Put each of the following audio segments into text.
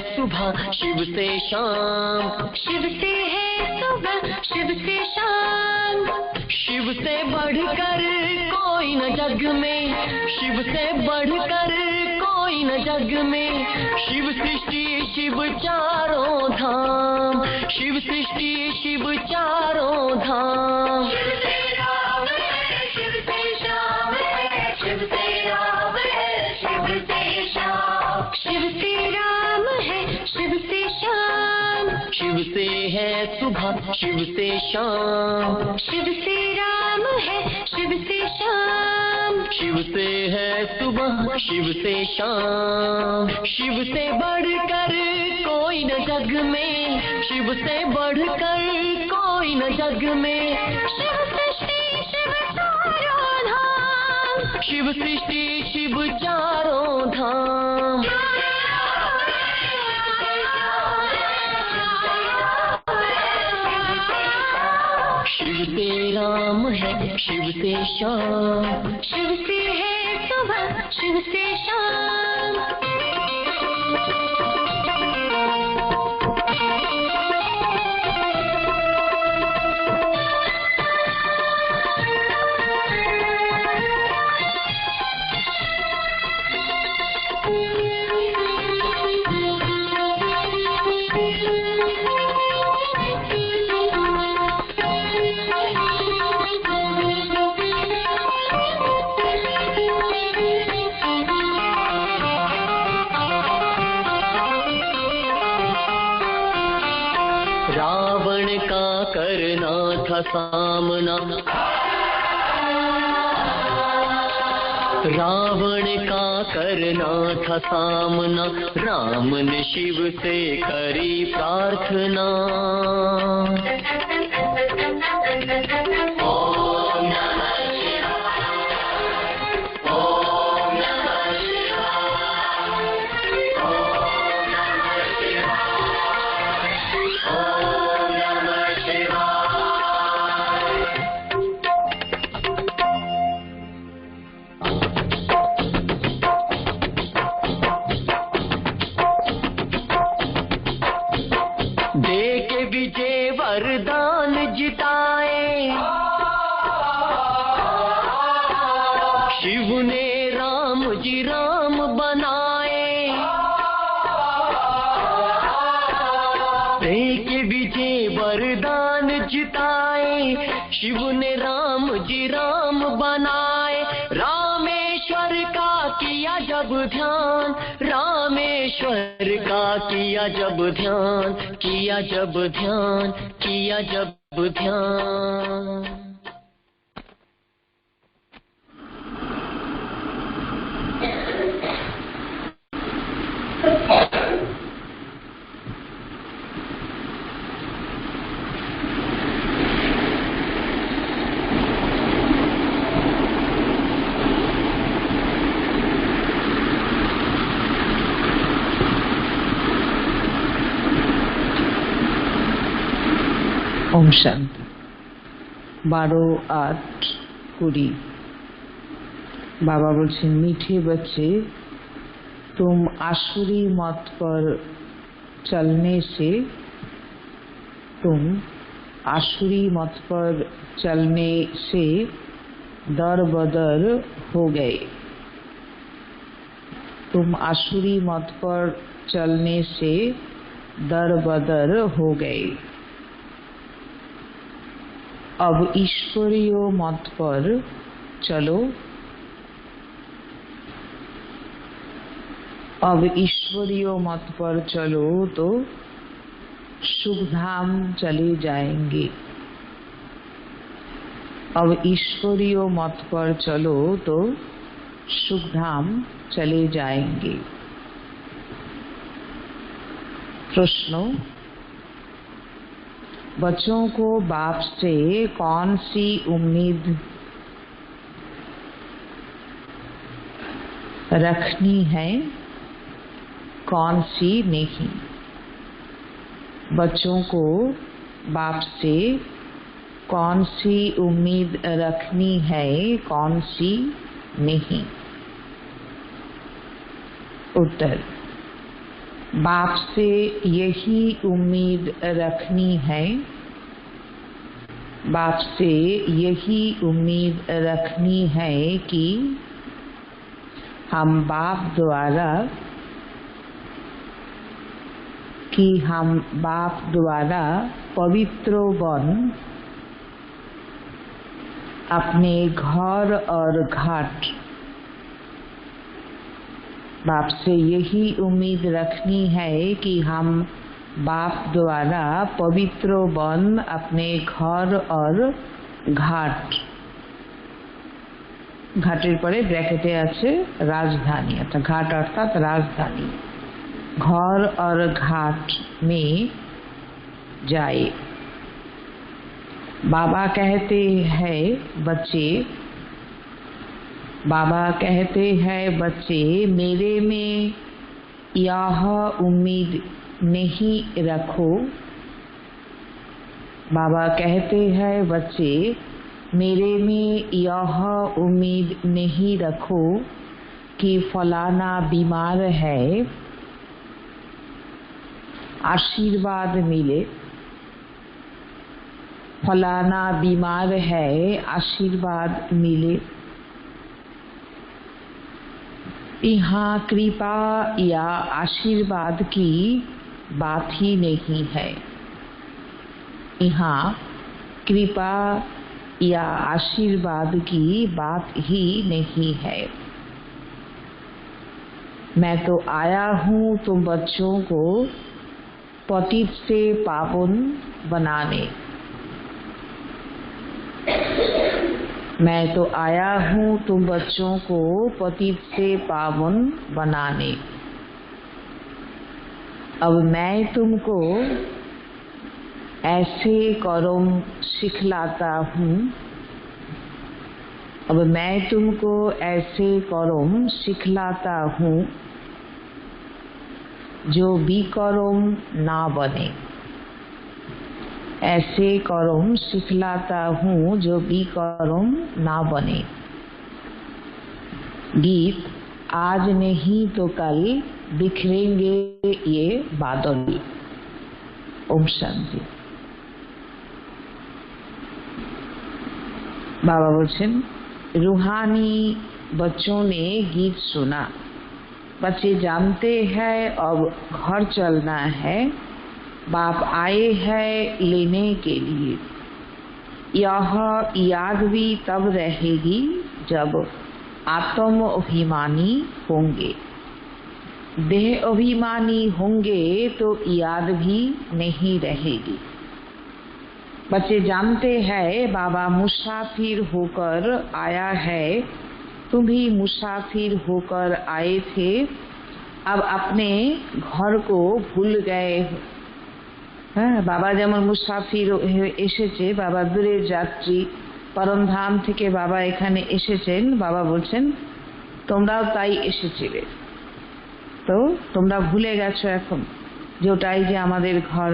सुबह शिव से शाम, शिव से है सुबह शिव से शाम। शिव से बढ़कर कोई न जग में, शिव से बढ़कर कोई न जग में। शिव सृष्टि शिव चारों धाम, शिव सृष्टि शिव चारों धाम। शिव से राम है शिव से श्याम है, शिव से राम है शिव से श्याम। शिव से राम है शिव से श्याम। शिव से है सुबह शिव से शाम, शिव से राम है शिव से श्याम। शिव से है सुबह शिव से शाम। शिव से बढ़कर कोई न जग में, शिव से बढ़कर कोई न जग में। शिव सृष्टि शिव चारों धाम, शिव सृष्टि शिव चारों धाम। शिव से राम है शिव से श्याम, शिव से है सुबह शिव से शाम। रावण का करना था सामना, रावण का करना था सामना। राम ने शिव से करी प्रार्थना। दे के विजय वरदान जिताए, शिव ने राम जी राम बनाए। दे के विजय वरदान जिताए, शिव ने राम जी राम बनाए। रामेश्वर का किया जब ध्यान, रामेश्वर का किया जब ध्यान, किया जब ध्यान, किया जब ध्यान। ओम शांति। 12/8/20। बाबा बोलছেন, मीठे बच्चे, तुम आसुरी मत पर चलने से, तुम आसुरी मत पर चलने से दर बदर हो गए। तुम आसुरी मत पर चलने से दर बदर हो गए। अब ईश्वरीय मत पर चलो, अब ईश्वरीय मत पर चलो तो शुभ धाम चले जाएंगे। अब ईश्वरीय मत पर चलो तो शुभ धाम चले जाएंगे। प्रश्न: बच्चों को बाप से कौन सी उम्मीद रखनी है, कौन सी नहीं? बच्चों को बाप से कौन सी उम्मीद रखनी है, कौन सी नहीं? उत्तर: बाप से यही उम्मीद रखनी है, बाप से यही उम्मीद रखनी है कि हम बाप द्वारा पवित्र बन अपने घर और घाट, बाप से यही उम्मीद रखनी है कि हम बाप द्वारा पवित्र बन अपने घर और घाट, घाटेर परे ब्रैकेटे आछे राजधानी, अर्थात घाट अर्थात राजधानी, घर और घाट में जाए। बाबा कहते हैं बच्चे, बाबा कहते हैं बच्चे मेरे में यह उम्मीद नहीं रखो, बाबा कहते हैं बच्चे मेरे में यह उम्मीद नहीं रखो कि फलाना बीमार है आशीर्वाद मिले, फलाना बीमार है आशीर्वाद मिले। यहाँ कृपा या आशीर्वाद की बात ही नहीं है, यहाँ कृपा या आशीर्वाद की बात ही नहीं है। मैं तो आया हूँ तुम बच्चों को पतित से पावन बनाने, मैं तो आया हूँ तुम बच्चों को पतित से पावन बनाने। अब मैं तुमको ऐसे कर्म सिखलाता हूँ, अब मैं तुमको ऐसे कर्म सिखलाता हूँ जो विकर्म ना बने, ऐसे कर्म सिखलाता हूँ जो विकर्म ना बने। गीत आज नहीं तो कल बिखरेंगे ये बादल। ओम शांति। बाबा बोलছেন रूहानी बच्चों ने गीत सुना, बच्चे जानते हैं अब घर चलना है, बाप आए हैं लेने के लिए। यह याद भी तब रहेगी जब आत्म अभिमानी होंगे, देह अभिमानी होंगे तो याद भी नहीं रहेगी। बच्चे जानते हैं बाबा मुसाफिर होकर आया है, तुम भी मुसाफिर होकर आए थे, अब अपने घर को भूल गए हो। हाँ, बाबा जेमन मुसाफिर एसेছে, बाबा दूरेर যাত্রী, परमधाम থেকে बाबा এখানে এসেছেন, बाबा बोलছেন তোমরাও তাই এসেছিলে, तो তোমরা ভুলে গেছো এখন যে ওটাই যে আমাদের घर।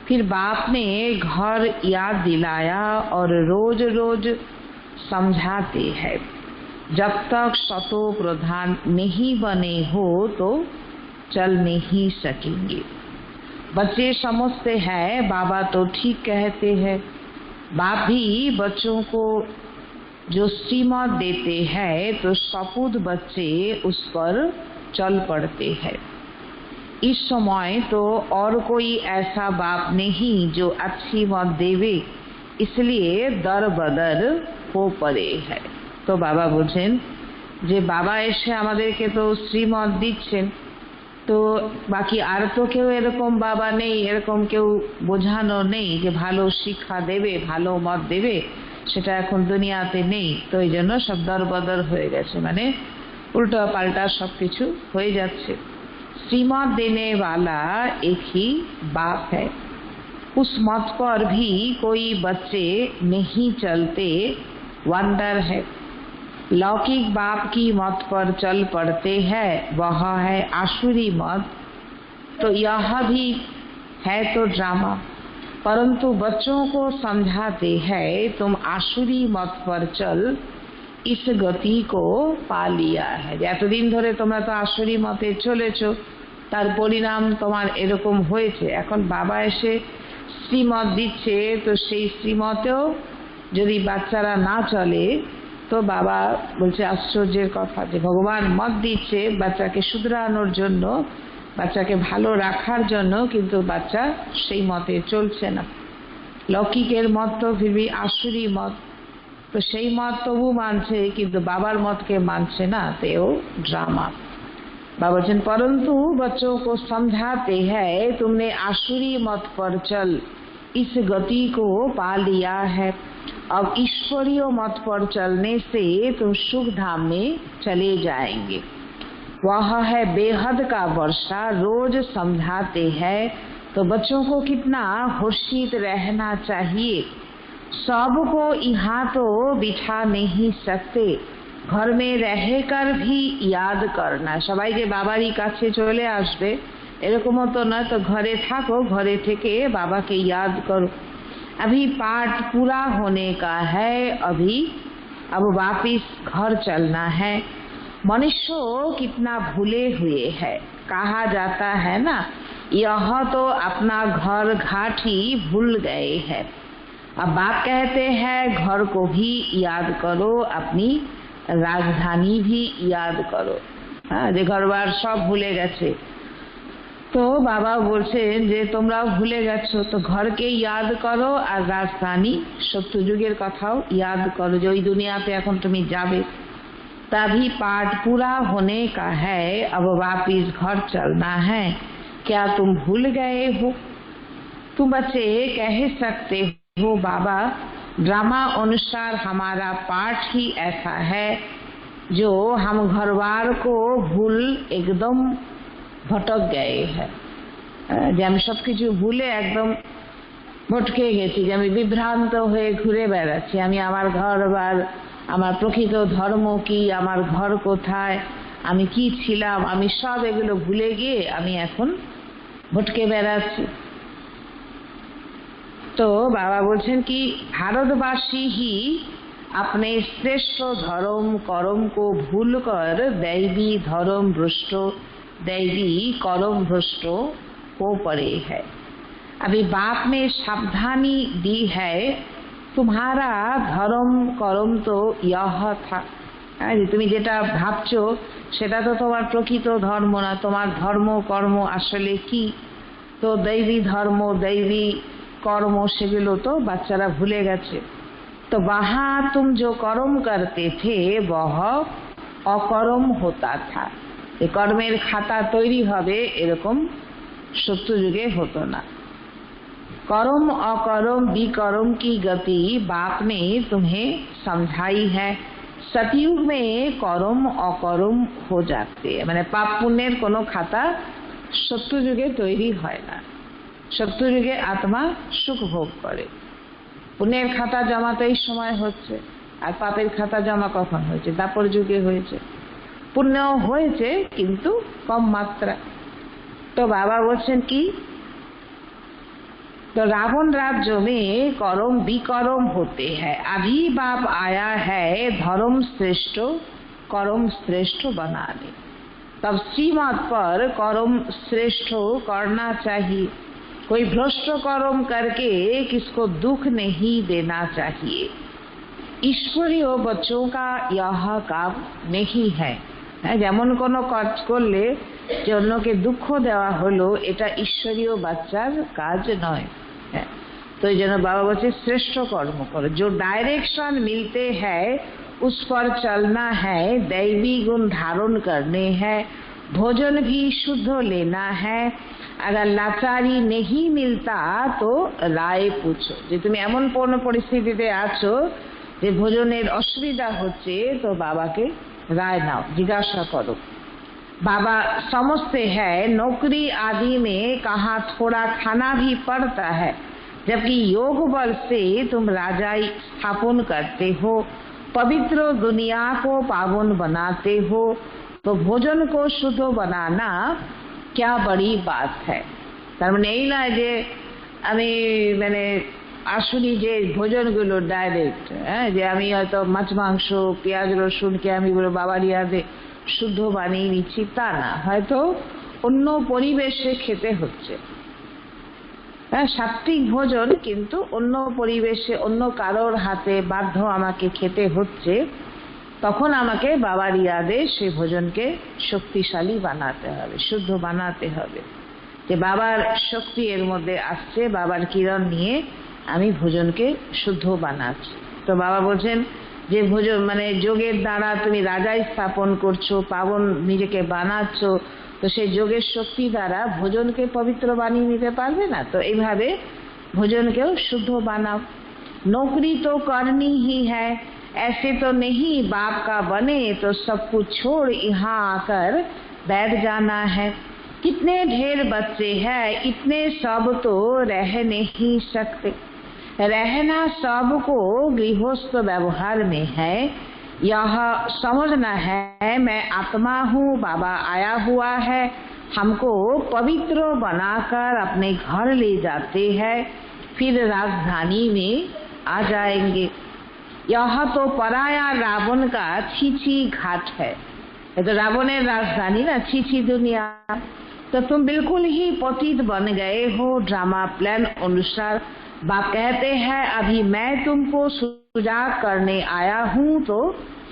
फिर बाप ने घर याद दिलाया और रोज रोज समझाते हैं। जब तक सतो प्रधान नहीं बने हो तो चल नहीं सकेंगे। बच्चे समझते हैं बाबा तो ठीक कहते हैं, बाप भी बच्चों को जो श्रीमत देते हैं तो सपूत बच्चे उस पर चल पड़ते हैं। इस समय तो और कोई ऐसा बाप नहीं जो अच्छी मत देवे, इसलिए दर बदर हो पड़े है। तो बाबा बोलें जे बाबा एसे आमादेरके तो श्रीमत दिच्छेन, तो बाकी आर तो केउ एरकम बाबा नेই, एरकम केउ बोझानो नेই যে ভালো শিক্ষা দেবে, ভালো মত দেবে, সেটা এখন দুনিয়াতে নেই। তো এইজন্য সব দরবদর হয়ে গেছে, মানে উল্টো পাল্টা সবকিছু হয়ে যাচ্ছে। श्रीमत देने वाला एक ही बाप है, उस मत पर भी कोई बच्चे नहीं चलते, वंडर है। लौकिक बाप की मत पर चल पड़ते हैं, वह है आसुरी मत, तो यह भी है तो ड्रामा। परंतु बच्चों को समझाते हैं तुम आसुरी मत पर चल, इस गति को पा लिया है। एतदिन धरे তোমরা তো आसुरी मते चलेছো, তার পরিণাম তোমার এরকম হয়েছে। এখন বাবা এসে শ্রীমত দিচ্ছে, তো সেই শ্রীমতেও যদি বাচ্চারা না চলে তো বাবা বলছে আশ্চর্যের কথা যে ভগবান মত দিচ্ছে বাচ্চাকে শুধরানোর জন্য, বাচ্চাকে ভালো রাখার জন্য, কিন্তু বাচ্চা সেই মতে চলছে না। লৌকিকের মত তো ফিরবি আসুরি মত, তো সেই মত তবু মানছে কিন্তু বাবার मतকে मानছে না, तो वो ड्रामा। बाबा बोलছেন परंतु बच्चों को समझाते हैं तुमने आसुरी मत पर चल इस गति को पा लिया है, अब ईश्वरीय मत पर चलने से तुम सुख धाम में चले जाएंगे। वह है बेहद का वर्षा, रोज समझाते हैं तो बच्चों को कितना होशियार रहना चाहिए। सबको यहाँ तो बिठा नहीं सकते, घर में रहकर भी याद करना। सबाई जे बाबारी काछे चले आसबे एरकमो तो ना, तो घरे थाको, घरे थेके बाबा के याद करो। अभी पाठ पूरा होने का है, अभी अब वापिस घर चलना है। मनुष्य कितना भूले हुए है, कहा जाता है ना यह तो अपना घर घाटी भूल गए हैं। अब बाप कहते हैं घर को भी याद करो, अपनी राजधानी भी याद करो। हाँ, जे घरबार सब भूले गेছে, तो बाबा बोलছেন যে তোমরা ভুলে গেছো তো ঘরকে याद करो আর রাজধানী সত্যযুগের কথাও याद करो, যে ওই দুনিয়াতে এখন তুমি যাবে। तभी पाठ पूरा होने का है, अब वापिस घर चलना है। क्या तुम भूल गए हो? तुम बच्चे कह सकते हो बाबा ड्रामा अनुसार हमारा पाठ ही ऐसा है जो हम घरवार को भूल एकदम भटक गए हैं। যে আমি সবকিছু ভুলে একদম ভটকে গেছি, যে আমি বিভ্রান্ত হয়ে ঘুরে বেড়াচ্ছি। আমি আমার ঘরবার, আমার প্রকৃত ধর্ম কি, আমার ঘর কোথায়, আমি কি ছিলাম, আমি সব এগুলো ভুলে গিয়ে আমি এখন ভটকে বেড়াচ্ছি। तो बाबा बोलছেন कि भारतवासी ही अपने श्रेष्ठ धर्म कर्म को भूलकर दैवी धर्म भ्रष्ट, दैवी कर्म भ्रष्ट हो पड़े है। अभी बाप ने सावधानी दी है, तुम्हारा धर्म कर्म तो यह था। তুমি যেটা ভাবছো সেটা তো তোমার প্রকৃত ধর্ম না, তোমার ধর্ম কর্ম আসলে কি? তো दैवी धर्म दैवी कर्म সেগুলো তো বাচ্চারা ভুলে গেছে। तो वहाँ तुम जो कर्म करते थे वह अकर्म होता था। ये कर्मेर खाता तैरी হবে এরকম সত্যযুগে হতো না। कर्म अकर्म विकर्म की गति बाप ने तुम्हें समझाई है। सतयुग में कर्म अकर्म हो जाते हैं, মানে পাপ পুণ্যের কোনো খাতা সত্যযুগে তৈরি হয় না। সত্যযুগে আত্মা সুখ ভোগ করে। পুণ্যের খাতা জমা তো এই সময় হচ্ছে, আর পাপের খাতা জমা কখন হয়েছে? দাপর যুগে হয়েছে। পুণ্য হয়েছে কিন্তু কম মাত্রা। তো বাবা বলছেন কি, तो रावण राज्य में कर्म विकर्म होते हैं। अभी बाप आया है धर्म श्रेष्ठ कर्म श्रेष्ठ बनाने। तब श्रीमत पर कर्म श्रेष्ठ करना चाहिए। कोई भ्रष्ट कर्म करके किसको दुख नहीं देना चाहिए। ईश्वरीय बच्चों का यह काम नहीं है। যেমন কোনো কাজ করলে যে অন্যকে দুঃখ দেওয়া হলো, এটা ঈশ্বরীয় বাচ্চার কাজ নয়। तो এই জন্য বাবা বলছে শ্রেষ্ঠ কর্ম করো। जो डायरेक्शन मिलते हैं उस पर चलना है, दैवी गुण धारण करने हैं, भोजन भी शुद्ध लेना है। अगर लाचारी नहीं मिलता तो राय पूछो। যে তুমি এমন কোন পরিস্থিতিতে আছো যে ভোজনের অসুবিধা হচ্ছে, তো বাবাকে राय नाओ, जिज्ञासा करो। बाबा समझते हैं नौकरी आदि में कहाँ थोड़ा खाना भी पड़ता है, जबकि योग बल से तुम राजाई स्थापन करते हो, पवित्र दुनिया को पावन बनाते हो, तो भोजन को शुद्ध बनाना क्या बड़ी बात है। तार माने এই নয় যে আমি মানে আসুনি যে ভোজনগুলো ডাইরেক্ট, যে আমি হয়তো মাছ মাংস পেঁয়াজ রসুনকে আমি বাবার ইয়াদে শুদ্ধ বানিয়ে নিচ্ছি, তা না। হয়তো অন্য পরিবেশে খেতে হচ্ছে। হ্যাঁ, সাত্বিক ভোজন কিন্তু অন্য পরিবেশে অন্য কারোর হাতে বাধ্য আমাকে খেতে হচ্ছে, তখন আমাকে বাবার ইয়াদে সেই ভোজনকে শক্তিশালী বানাতে হবে, শুদ্ধ বানাতে হবে, যে বাবার শক্তি এর মধ্যে আসছে, বাবার কিরণ নিয়ে আমি ভোজনকে শুদ্ধ বানাচ্ছি। তো বাবা বলছেন যে ভোজন মানে যোগের দ্বারা তুমি রাজাই স্থাপন করছো, পাবন নিজেকে বানাচ্ছ, তো সেই যোগের শক্তি দ্বারা ভোজনকে পবিত্র বানিয়ে নিতে পারবে না? তো এইভাবে ভোজনকেও শুদ্ধ বানাও। नौकरी तो करनी ही है, ऐसे तो नहीं बाप का बने तो सब कुछ छोड़ यहाँ आकर बैठ जाना है। कितने ढेर बच्चे हैं, इतने सब तो रह नहीं सकते। रहना सबको गृहस्थ व्यवहार में है, यह समझना है मैं आत्मा हूँ, बाबा आया हुआ है, हमको पवित्र बनाकर अपने घर ले जाते हैं, फिर राजधानी में आ जाएंगे। यह तो पराया रावण का छीछी घाट है। ये तो रावणेर राजधानी ना, छीछी दुनिया। तो तुम बिल्कुल ही पतित बन गए हो ड्रामा प्लान अनुसार। बाप कहते हैं अभी मैं तुमको सुजाग करने आया हूँ, तो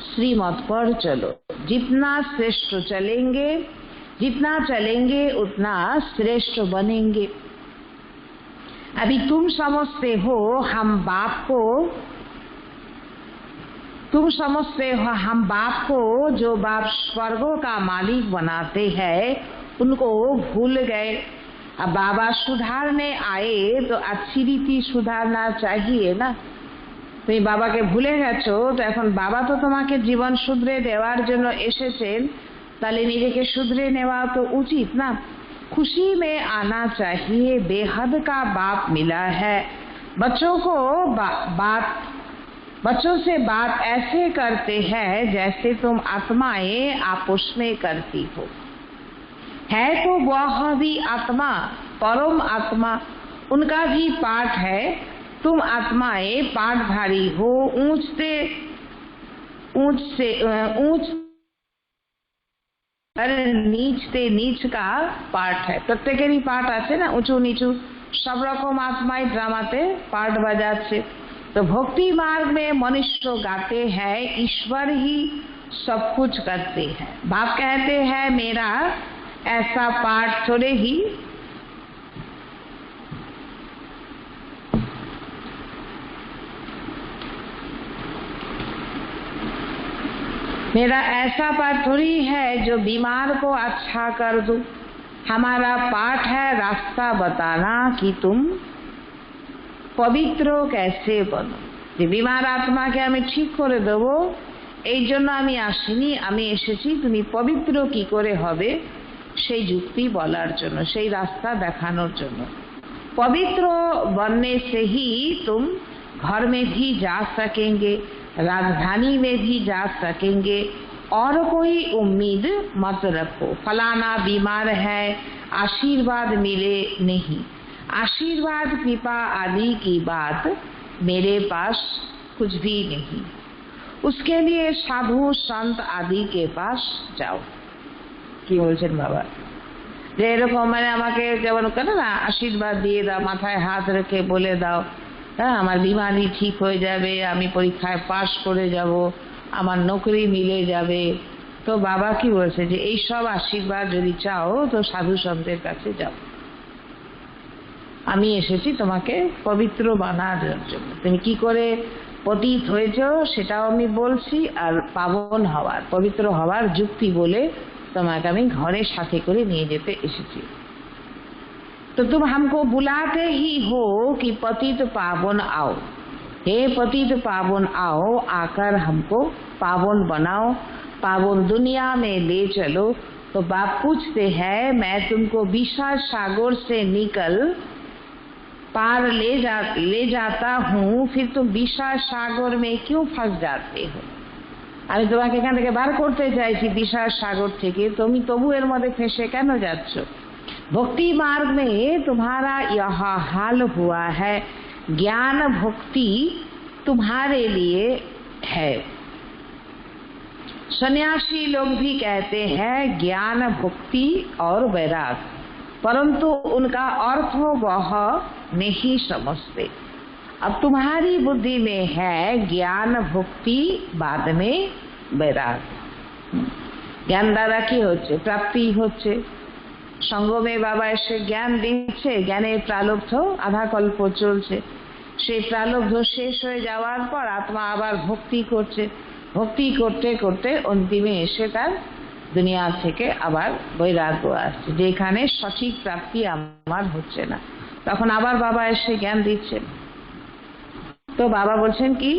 श्रीमत पर चलो। जितना श्रेष्ठ चलेंगे, जितना चलेंगे उतना श्रेष्ठ बनेंगे। अभी तुम समझते हो हम बाप को जो बाप स्वर्गों का मालिक बनाते हैं उनको भूल गए। अब बाबा सुधारने आए तो अच्छी रीति सुधारना चाहिए ना। তুমি বাবাকে ভুলে গেছো, তো এখন বাবা তো তোমাকে জীবন শুধরে দেওয়ার জন্য এসেছেন, তাহলে নিজেকে শুধরে নেওয়া তো উচিত না। खुशी में आना चाहिए, बेहद का बाप मिला है। बच्चों से बात ऐसे करते हैं जैसे तुम आत्माएं आपस में करती हो। है तो वह भी आत्मा, परम आत्मा, उनका भी पाठ है। तुम आत्माएं पाठधारी हो, नीचते नीच का पाठ है। प्रत्येकेरই पाठ আছে না, উঁচু নিচু सब रकम आत्माएं ड्रामाते पाठ बजाচ্ছে। तो भक्ति मार्ग में मनुष्य गाते हैं ईश्वर ही सब कुछ करते हैं। बाप कहते हैं मेरा ऐसा पाठ थोड़े ही मेरा ऐसा पाठ थोड़ी है जो बीमार को अच्छा कर दूं। हमारा पाठ है रास्ता बताना कि तुम पवित्र कैसे बनो। যে বিমার আত্মাকে আমি ঠিক করে দেব, এই জন্য আমি আসিনি, আমি এসেছি তুমি পবিত্র কি করে হবে সেই যুক্তি বলার জন্য, সেই রাস্তা দেখানোর জন্য। पवित्र बनने से ही तुम घर में भी जा सकेंगे, राजधानी में भी जा सकेंगे। और कोई उम्मीद मत रखो, फलाना बीमार है आशीर्वाद मिले नहीं। आशीर्वाद कृपा आदि की बात मेरे पास कुछ भी नहीं। उसके लिए साधु संत आदि के पास जाओ। কি বলছেন বাবা? যে এরকম মানে আমাকে যেমন করে না আশীর্বাদ দিয়ে দাও, মাথায় হাত রেখে বলে দাও হ্যাঁ আমার বিমারি ঠিক হয়ে যাবে, আমি পরীক্ষায় পাশ করে যাব, আমার নৌকরি মিলে যাবে। তো বাবা কি বলছে যে এই সব আশীর্বাদ যদি চাও তো সাধু সন্তের কাছে যাও। আমি এসেছি তোমাকে পবিত্র বানানোর জন্য। তুমি কি করে পতিত হয়েছ সেটাও আমি বলছি, আর পাবন হওয়ার পবিত্র হওয়ার যুক্তি বলে তোমাকে আমি ঘরে সাথে করে নিয়ে যেতে এসেছি। तो तुम हमको बुलाते ही हो कि पतित पावन आओ। हे पतित पावन आओ, आकर हमको पावन बनाओ, पावन दुनिया में ले चलो। तो बाप पूछते हैं मैं तुमको विशाल सागर से निकल पार ले जाता हूँ, फिर तुम विशाल सागर में क्यों फंस जाते हो? আমি তোমাকে এখান থেকে বার করতে চাইছি বিশাল সাগর থেকে, তুমি তবু এর মধ্যে ফেঁসে কেন যাচ্ছ? भक्ति मार्ग में तुम्हारा यह हाल हुआ है। ज्ञान भक्ति तुम्हारे लिए है। सन्यासी लोग भी कहते हैं ज्ञान भक्ति और वैराग, परंतु उनका अर्थ वह नहीं समझते। अब तुम्हारी बुद्धि में है ज्ञान भक्ति, बाद में वैराग। ज्ञान द्वारा কি হচ্ছে? প্রাপ্তি হচ্ছে। সঙ্গমে বাবা এসে জ্ঞান দিচ্ছে, জ্ঞানের প্রালব্ধ আধা কল্প চলছে, সেই প্রালব্ধ শেষ হয়ে যাওয়ার পর আত্মা আবার ভক্তি করছে, ভক্তি করতে করতে অন্তিমে এসে তার দুনিয়া থেকে আবার বৈরাগ্য আসছে, যেখানে সঠিক প্রাপ্তি আমার হচ্ছে না, তখন আবার বাবা এসে জ্ঞান দিচ্ছেন। तो बाबा बोलছেন কি,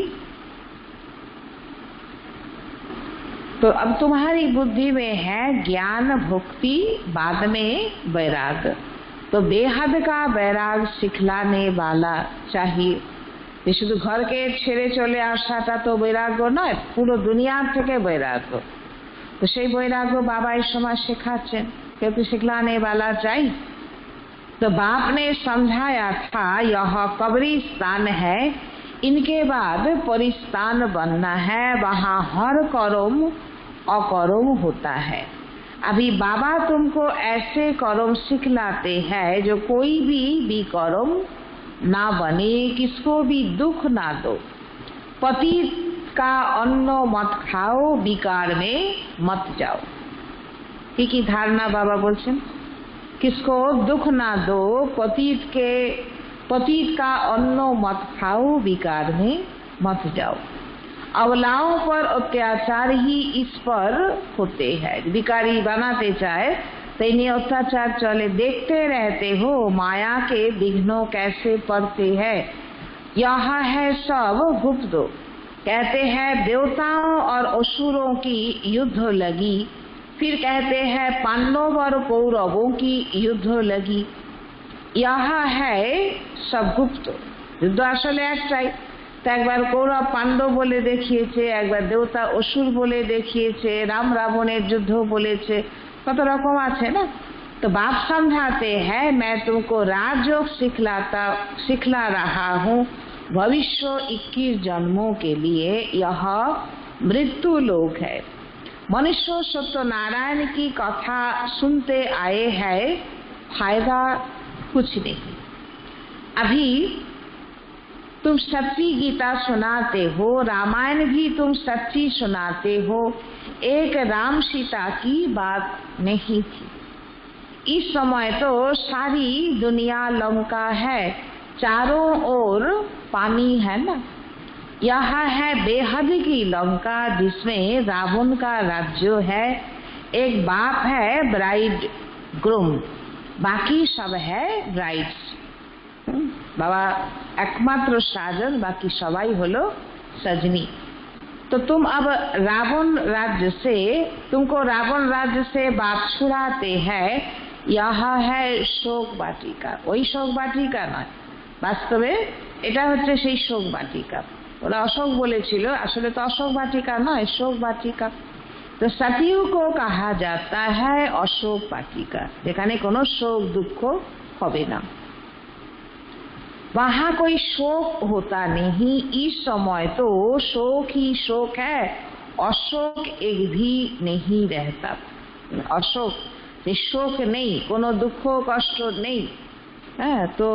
तो अब तुम्हारी बुद्धि में है ज्ञान भक्ति, बाद में वैराग। तो बेहद का वैराग सिखलाने वाला चाहिए। ये শুধু ঘরকে ছেড়ে চলে আসাটা তো বৈরাগ্য নয়, পুরো দুনিয়া থেকে বৈরাগ্য। तो সেই বৈরাগ্য বাবা এই সময় শেখাচ্ছেন, क्योंकि सिखलाने वाला चाहिए। तो बाप ने समझाया था यह कब्रिस्तान है, इनके बाद परिस्तान बनना है, वहाँ हर कर्म अकर्म होता है। अभी बाबा तुमको ऐसे कर्म सिखलाते हैं जो कोई भी कर्म ना बने, किसको भी दुख ना दो। पतित का अन्न मत खाओ, विकार में मत जाओ। की धारणा बाबा बोलছেন, किसको दुख ना दो, पतित का अन्न मत खाओ, विकार में मत जाओ। अबलाओं पर अत्याचार ही इस पर होते हैं। विकारी बनाते चाहे तो इन्हें अत्याचार चले, देखते रहते हो माया के विघ्नों कैसे पड़ते हैं। यह है सब गुप्त। कहते हैं देवताओं और असुरों की युद्ध लगी, फिर कहते हैं पांडव और कौरवों की युद्ध लगी। यह है सब गुप्त। युद्ध আসলে একটাই, তো একবার কৌরব পাণ্ডব বলে দেখিয়েছে, একবার দেবতা অসুর বলে দেখিয়েছে, রাম রাবণের যুদ্ধ বলেছে, কত রকম আছে না। तो बाप समझाते हैं मैं तुमको राजयोग सिखला रहा हूँ, भविष्य 21 जन्मों के लिए यह मृत्यु लोक है। मनुष्य सत्यनारायण की कथा सुनते आए हैं, फायदा कुछ नहीं। अभी तुम सच्ची गीता सुनाते हो, रामायण भी तुम सच्ची सुनाते हो, एक राम सीता की बात नहीं थी। इस समय तो सारी दुनिया लंका है, चारों ओर पानी है ना। यह है बेहद की लंका जिसमें रावण का राज्य है। एक बाप है ब्राइड ग्रूम, बाकी सब है ब्राइड्स। बाबा एकमात्र साजन, बाकी सबाई हलो सजनी। तो तुम अब तुमको रावण राज्य से बाप छुड़ाते हैं। यह है शोक बाटिका, वही शोक बाटिका नয়, বাস্তবে এটা হচ্ছে সেই শোক বাটিকা। ওরা অশোক বলেছিল, আসলে তো অশোক বাটিকা নয়, শোক বাটিকা। तो सतयुग को कहा जाता है अशोक बाटिका, যেখানে কোনো शोक दुख হবে না, वहाँ कोई शोक होता नहीं। इस समय तो शोक ही शोक है, अशोक एक भी नहीं रहता। अशोक शोक नहीं, कोनो दुख कष्ट नहीं, तो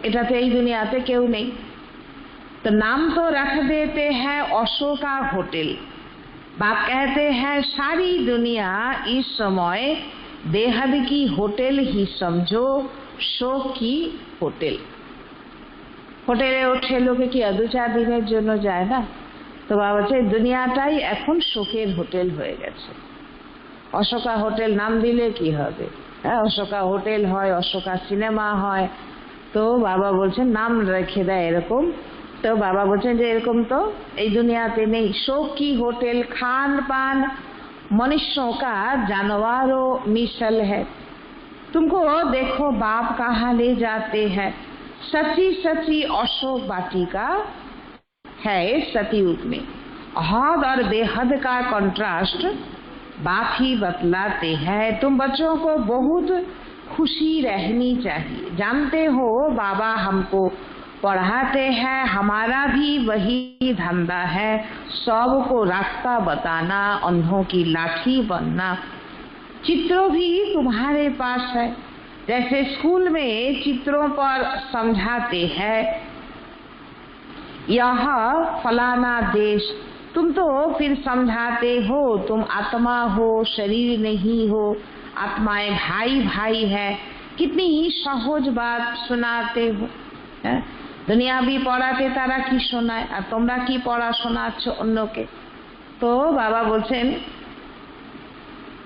এটাতে এই দুনিয়াতে কেউ নেই। तो नाम तो रख देते हैं अशोका होटल। बाप कहते हैं सारी दुनिया इस समय बेहद की होटल ही समझो, शोक की होटल। হোটেলে ওঠে লোকে কি 2-4 দিনের জন্য যায় না। তো বাবা বলছে দুনিয়াটাই এখন শোকের হোটেল হয়ে গেছে। অশোকা হোটেল নাম দিলে কি হবে? হ্যাঁ, অশোকা হোটেল হয়, অশোকা সিনেমা হয়। তো বাবা বলছেন নাম রেখে দেয় এরকম। तो बाबा बोलছেন যে এরকম তো এই দুনিয়াতে নেই। शोक की होटल खान पान मनुष्यों का जानवरों मिसल है। तुमको देखो बाप कहाँ ले जाते हैं। सच्ची सच्ची अशोक बाटिका है सतयुग में। हद और बेहद का कंट्रास्ट बाप ही बतलाते हैं। तुम बच्चों को बहुत खुशी रहनी चाहिए। जानते हो बाबा हमको पढ़ाते हैं, हमारा भी वही धंधा है, सबको रास्ता बताना, अंधों की लाठी बनना। चित्रों भी तुम्हारे पास है, जैसे स्कूल में चित्रों पर समझाते हैं यह फलाना देश, तुम तो फिर समझाते हो तुम आत्मा हो, शरीर नहीं हो, आत्माएं भाई भाई है। कितनी ही सहज बात सुनाते हो। दुनिया भी पढ़ाते तारा की शोनाय और তোমরা কি পড়া শোনাচ্ছ অন্যকে। तो बाबा बोलते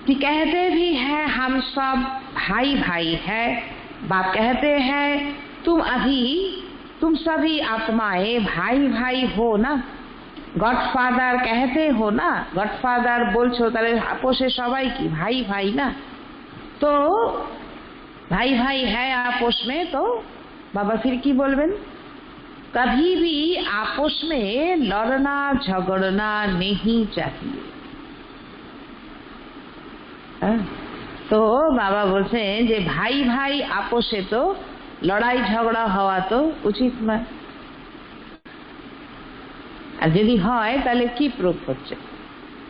कि कहते भी है हम सब भाई भाई है। बाप कहते हैं तुम सभी आत्माएं भाई भाई हो ना। गॉडफादर कहते हो ना, गॉडफादर बोलछो ताहले आपोसे सबाई की भाई भाई ना। तो भाई भाई है आपस में, तो बाबा फिर की बोलबेन, कभी भी आपस में लड़ना झगड़ना नहीं चाहिए। तो बाबा बोलते हैं जे भाई भाई आपसे तो लड़ाई झगड़ा हवा तो उचित नয়। আর যদি হয় তাহলে কি প্রুফ হচ্ছে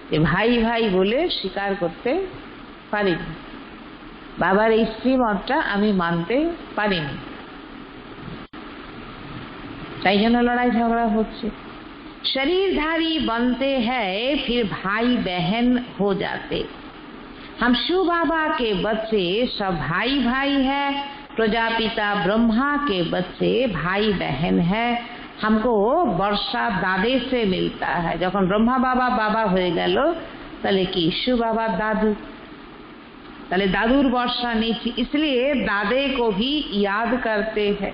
যে ভাই ভাই বলে স্বীকার করতে পারিনি, বাবার এই শ্রীমতটা আমি মানতে পারিনি, তাই জন্য লড়াই ঝগড়া হচ্ছে। शरीरधारी बनते हैं फिर भाई बहन हो जाते। हम शिव बाबा के बच्चे सब भाई भाई है, प्रजापिता ब्रह्मा के बच्चे भाई बहन है। हमको वर्षा दादे से मिलता है। जखन ब्रह्मा बाबा बाबा हो गल ताहले कि शिव बाबा दादू, ताहले दादूर वर्षा नीची, इसलिए दादे को भी याद करते हैं।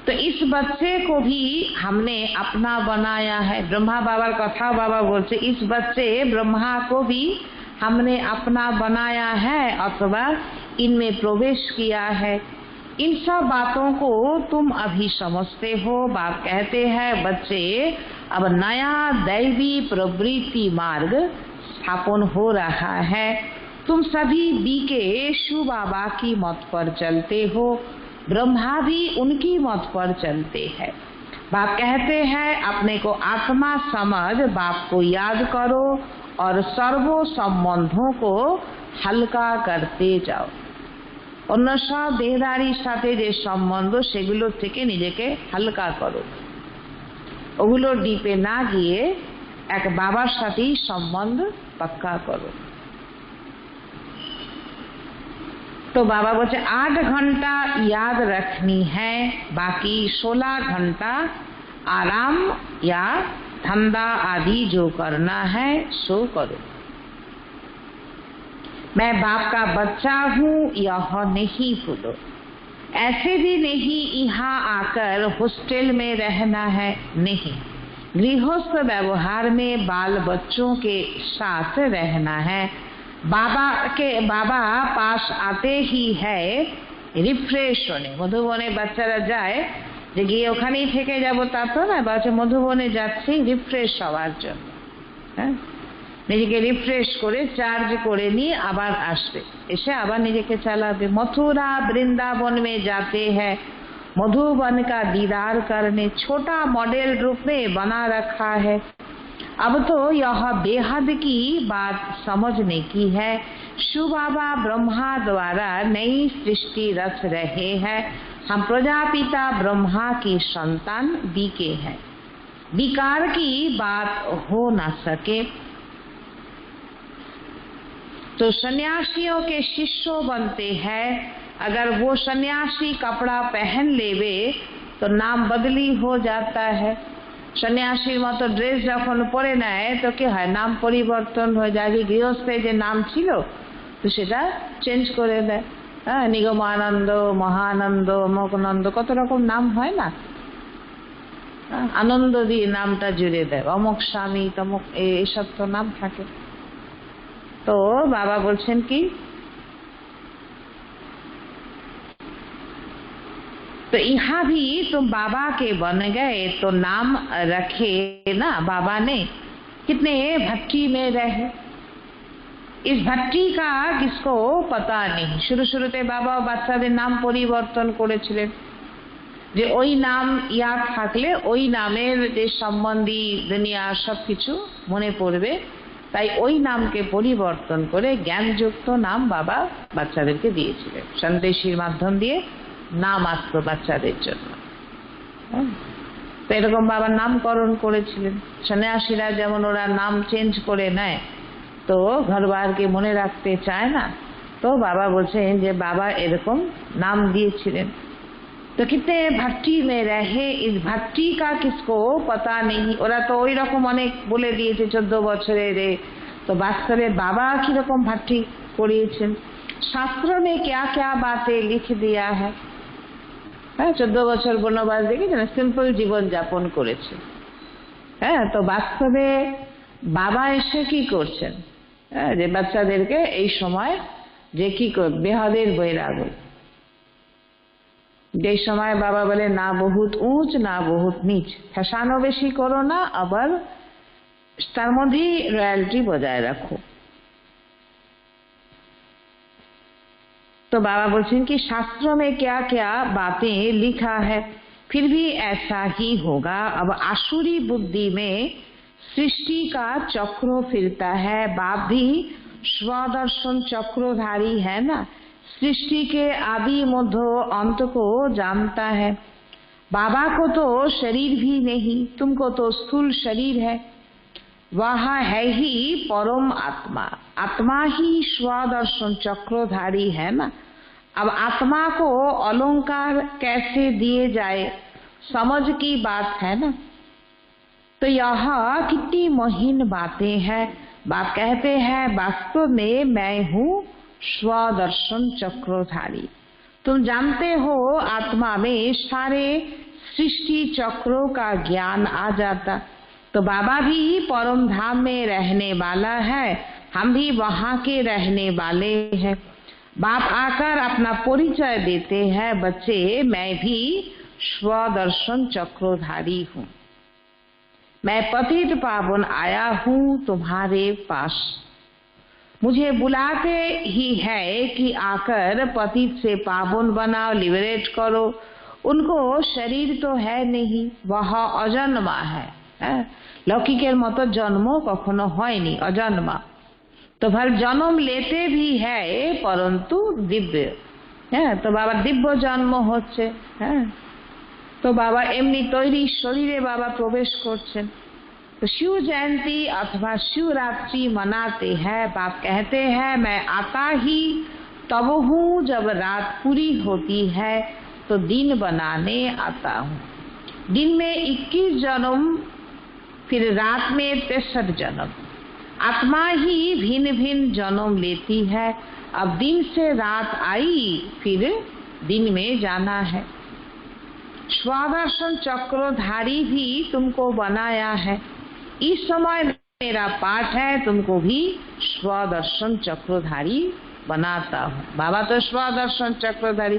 तो इस बच्चे को भी हमने अपना बनाया है। ब्रह्मा बाबा कथा बाबा बोलते इस बच्चे ब्रह्मा को भी हमने अपना बनाया है अथवा इनमें प्रवेश किया है। इन सब बातों को तुम अभी समझते हो। बाप कहते हैं बच्चे अब नया दैवी प्रवृत्ति मार्ग स्थापन हो रहा है। तुम सभी बीके शिव बाबा की मत पर चलते हो, ब्रह्मा भी उनकी मत पर चलते हैं। बाप कहते हैं अपने को आत्मा समझ बाप को याद करो और सर्वो संबंधों को हल्का करते जाओ। অন্য সব দেহদারির সাথে যে সম্বন্ধ সেগুলো থেকে নিজেকে হালকা করো, ওগুলো ডিপে না গিয়ে এক বাবার সাথেই সম্বন্ধ পাক্কা করো। तो बाबा बोलते 8 घंटा याद रखनी है, बाकी 16 घंटा आराम या धंधा आदि जो करना है सो करो। मैं बाप का बच्चा हूँ यह नहीं भूलो। ऐसे भी नहीं यहाँ आकर हॉस्टल में रहना है, नहीं, गृहस्थ व्यवहार में बाल बच्चों के साथ रहना है। बाबा पास आते ही है रिफ्रेश होने। मधुबने বাচ্চারা যায় যে গিয়ে ওখানেই থেকে যাব তা তো না, বাচ্চা মধুবনে যাচ্ছে রিফ্রেশ হওয়ার জন্য। হ্যাঁ, নিজেকে রিফ্রেশ করে চার্জ করে নিয়ে আবার আসবে, এসে আবার নিজেকে চালাবে। मथुरा वृंदावन में जाते हैं मधुबन का दीदार करने, छोटा मॉडल रूप में बना रखा है। अब तो यह बेहद की बात समझने की है। शिव बाबा ब्रह्मा द्वारा नई सृष्टि रच रहे हैं। हम प्रजापिता ब्रह्मा की संतान बीके हैं, विकार की बात हो न सके। तो सन्यासियों के शिष्य बनते हैं। अगर वो सन्यासी कपड़ा पहन लेवे तो नाम बदली हो जाता है। सन्यासीर मतो ड्रेस যখন পরে নেয় তো কি হয়, নাম পরিবর্তন হয়ে যায়। গৃহস্থে যে নাম ছিল তো সেটা চেঞ্জ করে দেয়। হ্যাঁ, নিগমানন্দ, মহানন্দ, অমোকনন্দ, কত রকম নাম হয় না, আনন্দ দিয়ে নামটা জুড়ে দেয়। অমুক স্বামী তমুক এইসব তো নাম থাকে। তো বাবা বলছেন কি, तो यहाँ भी तुम बाबा के बन गए तो नाम रखे ना बाबा ने। कितने भट्टी में रहे, इस भट्टी का किसको पता नहीं। शुरू शुरूते बाबा বাচ্চাদের নাম পরিবর্তন করেছিলেন। যে ওই নাম ইয়াদ থাকলে ওই নামের যে সম্বন্ধী দুনিয়া সবকিছু মনে পড়বে, তাই ওই নামকে পরিবর্তন করে জ্ঞানযুক্ত নাম বাবা বাচ্চাদেরকে দিয়েছিলেন। সন্দেশীর মাধ্যম দিয়ে নাম আসতো বাচ্চাদের জন্য। তো এরকম বাবার নামকরণ করেছিলেন। সন্ন্যাসীরা যেমন ওরা নাম চেঞ্জ করে নেয়, তো ঘরবারকে মনে রাখতে চায় না, তো বাবা বলছেন যে বাবা এরকম নাম দিয়েছিলেন। তো কিতনে ভট্টি মে রহে, ইস ভট্টি কা কিসকো পতা নেই। ওরা তো ওই রকম অনেক বলে দিয়েছে 14 বছরের, তো বাস্তবে বাবা কিরকম ভট্টি করিয়েছেন। শাস্ত্র মে ক্যা ক্যা বাতে লিখ দিয়া হ্যাঁ। 14 বছর বনবাস দেখেছেন, সিম্পল জীবন যাপন করেছে। হ্যাঁ, তো বাস্তবে বাবা এসে কি করছেন, যে বাচ্চাদেরকে এই সময় যে কি বেহাদের বৈরাগ, যে সময় বাবা বলে না বহুত উঁচ না বহুত নিচ, ফ্যাসানো বেশি করো না, আবার তার মধ্যেই রয়্যালটি বজায় রাখো। तो बाबा बोलते हैं कि शास्त्रों में क्या क्या बातें लिखा है, फिर भी ऐसा ही होगा। अब आसुरी बुद्धि में सृष्टि का चक्र फिरता है। बाप भी स्वदर्शन चक्रधारी है ना, सृष्टि के आदि मध्य अंत को जानता है। बाबा को तो शरीर भी नहीं, तुमको तो स्थूल शरीर है, वह है ही परम आत्मा। आत्मा ही स्वदर्शन चक्रधारी है ना। अब आत्मा को अलंकार कैसे दिए जाए, समझ की बात है ना। तो यह कितनी महीन बातें हैं। बाप कहते हैं वास्तव में मैं हूँ स्वदर्शन चक्रधारी। तुम जानते हो आत्मा में सारे सृष्टि चक्रों का ज्ञान आ जाता। तो बाबा भी परम धाम में रहने वाला है, हम भी वहाँ के रहने वाले हैं। बाप आकर अपना परिचय देते हैं, बच्चे मैं भी स्वदर्शन चक्रधारी हूँ, मैं पतित पावन आया हूँ तुम्हारे पास। मुझे बुलाते ही है कि आकर पतित से पावन बनाओ, लिबरेट करो। उनको शरीर तो है नहीं, वह अजन्मा है। लौकिकेर मतो जन्म कखनो हयनि, अजन्मा। तो भल जन्म लेते भी है परंतु दिव्य। तो बाबा दिव्य जन्म होच्छे। तो बाबा एमनी तैरी शरीरे बाबा प्रवेश करछेन। तो शिव जयंती अथवा शिवरात्रि मनाते हैं। बाप कहते हैं मैं आता ही तब हूँ जब रात पूरी होती है, तो दिन बनाने आता हूँ। दिन में 21 जन्म, फिर रात में 63 जन्म। आत्मा ही भिन्न भिन्न जन्म लेती है। अब दिन से रात आई, फिर दिन में जाना है। स्वदर्शन चक्रधारी भी तुमको बनाया है। इस समय मेरा पाठ है, तुमको भी स्वदर्शन चक्रधारी बनाता हूँ। बाबा तो स्वदर्शन चक्रधारी,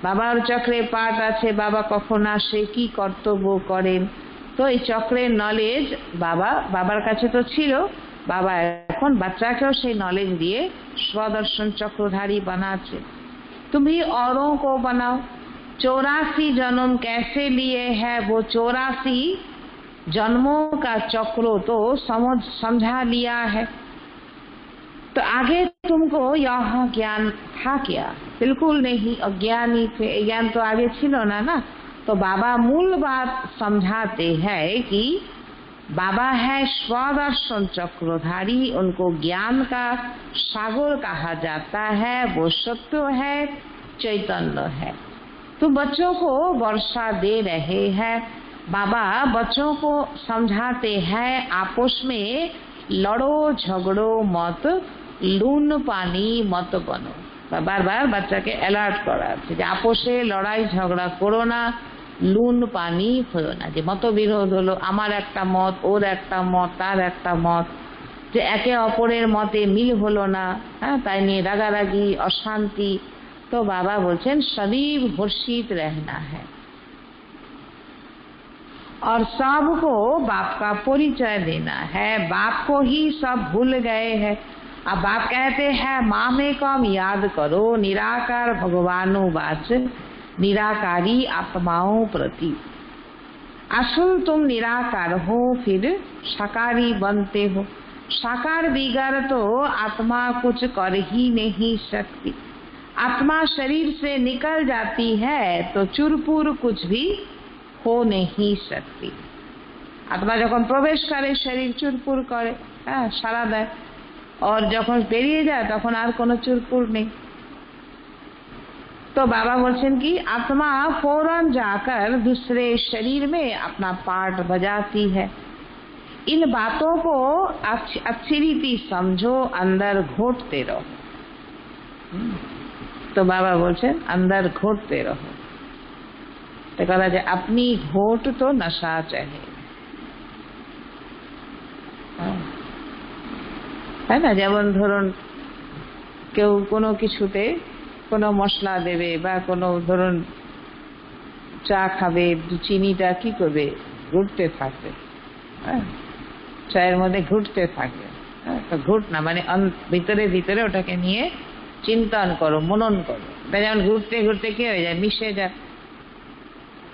बाबार चक्रे पाठ आछे, बाबा कखन आसे की कर्तव्य करें, तो এই চক্রের নলেজ বাবার কাছে তো ছিল। बाबा এখন বাচ্চাকেও সেই নলেজ দিয়ে स्वदर्शन चक्रधारी बनाचे। तुम भी औरों को बनाओ। 84 जन्म कैसे लिए है, वो 84 जन्मों का चक्र तो समझा लिया है। तो आगे तुमको यह ज्ञान था क्या? बिल्कुल नहीं, अज्ञानी थे, ज्ञान तो आगे छिलो ना। तो बाबा मूल बात समझाते हैं कि बाबा है स्वदर्शन चक्रधारी, उनको ज्ञान का सागर कहा जाता है। वो सत्य है, चैतन्य है। तो बच्चों को वर्षा दे रहे हैं। बाबा बच्चों को समझाते हैं आपस में लड़ो झगड़ो मत, लून पानी मत बनो। बार बार बच्चा के अलर्ट करा आपसे लड़ाई झगड़ा करो ना, लून पानी हयो ना। जे मतबिरोध हलो, आमार एकटा मत, ओर एकटा मत, तार एकटा मत, जे एके अपरेर मते मिल हलो ना, ताई निये रागारागी अशांति। तो बाबा बोलছেন सदैव हर्षित रहना है और सबको बाप का परिचय देना है। बाप को ही सब भूल गए हैं। अब बाप कहते हैं माँ में कम याद करो, निराकार भगवानो वाच, निराकारी आत्माओं प्रति। असुर तुम निराकार हो, फिर साकारी बनते हो। साकार बिगड़ तो आत्मा कुछ कर ही नहीं सकती। आत्मा शरीर से निकल जाती है तो चुरपुर कुछ भी हो नहीं सकती। आत्मा যখন প্রবেশ করে শরীর চুরপুর করে, হ্যাঁ, সারা দেয়, और যখন বেরিয়ে যায় তখন আর কোনো চুরপুর নেই। तो बाबा बोलছেন कि आत्मा फौरन जाकर दूसरे शरीर में अपना पार्ट बजाती है। इन बातों को अच्छी रीति समझो, अंदर घोटते रहो। तो बाबा बोलছেন अंदर घोटते रहो। तो कहा जाए अपनी घोट तो नशा चाहे, है ना। যেমন ধরুন কেউ কোনো কিছুতে কোনো মশলা দেবে বা কোনো ধরুন চা খাবে, চিনিটা কি করবে, ঘুরতে থাকবে, হ্যাঁ, চায়ের মধ্যে ঘুরতে থাকবে। তো ঘুট না মানে ভিতরে ভিতরে ওটাকে নিয়ে চিন্তন করো, মনন করো। যেমন ঘুরতে ঘুরতে কি হয়ে যায়, মিশে যায়,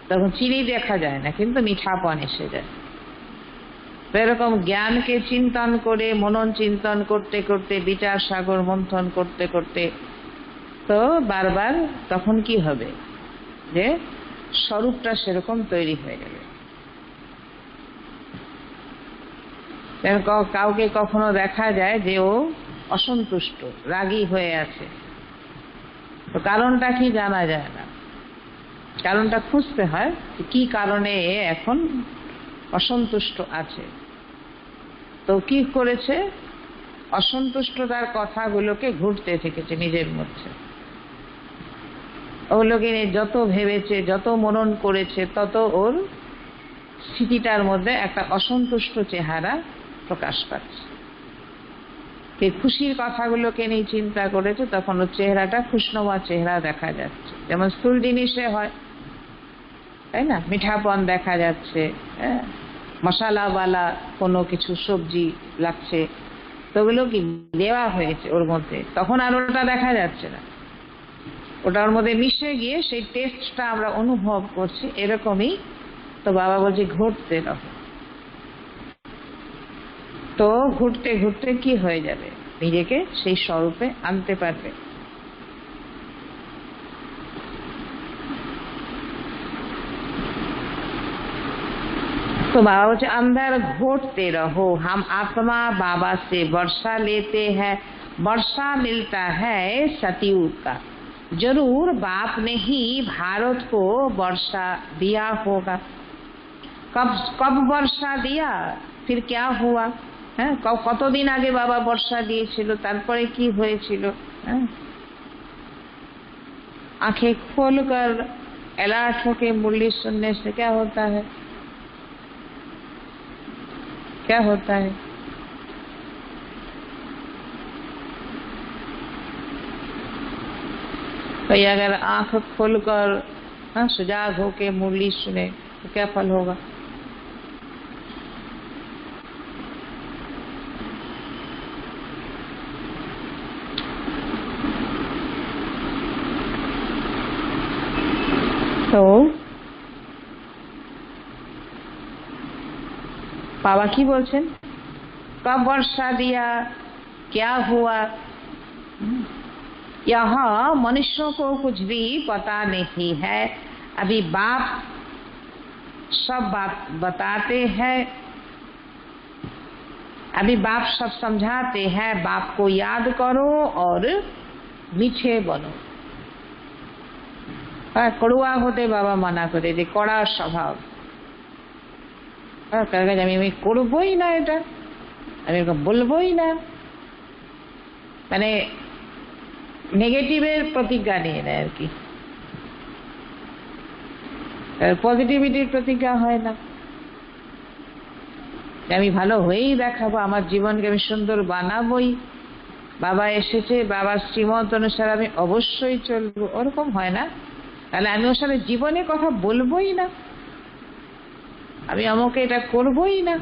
তখন চিনি দেখা যায় না কিন্তু মিঠাপন এসে যায়। তো এরকম জ্ঞানকে চিন্তন করে, মনন চিন্তন করতে করতে, বিচার সাগর মন্থন করতে করতে তো বারবার তখন কি হবে, যে স্বরূপটা সেরকম তৈরি হয়ে যাবে। কাউকে কখনো দেখা যায় যে ও অসন্তুষ্ট, রাগী হয়ে আছে, তো কারণটা কি জানা যায় না। কারণটা খুঁজতে হয় কি কারণে এখন অসন্তুষ্ট আছে। তো কি করেছে, অসন্তুষ্টতার কথাগুলোকে ঘুরতে থেকেছে নিজের মধ্যে। ওগুলোকে নিয়ে যত ভেবেছে, যত মনন করেছে, তত ওর স্মৃতিটার মধ্যে একটা অসন্তুষ্ট চেহারা প্রকাশ পাচ্ছে। খুশির কথাগুলোকে নিয়ে চিন্তা করেছে, তখন ওর চেহারাটা খুশনুমা চেহারা দেখা যাচ্ছে। যেমন স্থূল জিনিসে হয়, তাই না, মিঠাপন দেখা যাচ্ছে, হ্যাঁ, মশালাওয়ালা কোনো কিছু সবজি লাগছে, তো ওগুলো কি দেওয়া হয়েছে ওর মধ্যে, তখন আর ওটা দেখা যাচ্ছে না, ওটার মধ্যে মিশে গিয়ে সেই টেস্টটা আমরা অনুভব করছি। এরকমই তো বাবা বলছে ঘুরতে রহো। তো ঘুরতে ঘুরতে কি হয়ে যাবে, নিজেকে সেই স্বরূপে আনতে পারবে। तो बाबा बोलते अंदर घोटते रहो। हम आत्मा बाबा से वर्षा लेते हैं, वर्षा मिलता है सतयुग का। जरूर बाप ने ही भारत को वर्षा दिया होगा। कब वर्षा दिया, फिर क्या हुआ, হ্যাঁ, কতদিন আগে বাবা বর্ষা দিয়েছিল, তারপরে কি হয়েছিল। आंखें खोलकर अलर्ट होके मुरली सुनने से क्या होता है, क्या होता है। भाई अगर आंख खोलकर सजाग होके मुरली सुने तो क्या फल होगा। तो बाबा की बोलছেন, कब वर्षा दिया, क्या हुआ। यहाँ मनुष्यों को कुछ भी पता नहीं है। अभी बाप सब बात बताते हैं, अभी बाप सब समझाते हैं। बाप को याद करो और मीठे बनो। कड़ुआ होते बाबा मना करे, যে কড়া স্বভাব, আমি করবই না, এটা আমি বলবই না, মানে নেগেটিভের প্রতিজ্ঞা নিয়ে নেয় আর কি, পজিটিভিটির প্রতিজ্ঞা হয় না। আমি ভালো হয়েই দেখাবো, আমার জীবনকে আমি সুন্দর বানাবোই, বাবা এসেছে, বাবার শ্রীমত অনুসারে আমি অবশ্যই চলবো, ওরকম হয় না। তাহলে আমি ওর সাথে জীবনে কথা বলবোই না, আমি আমাকে এটা করবোই না,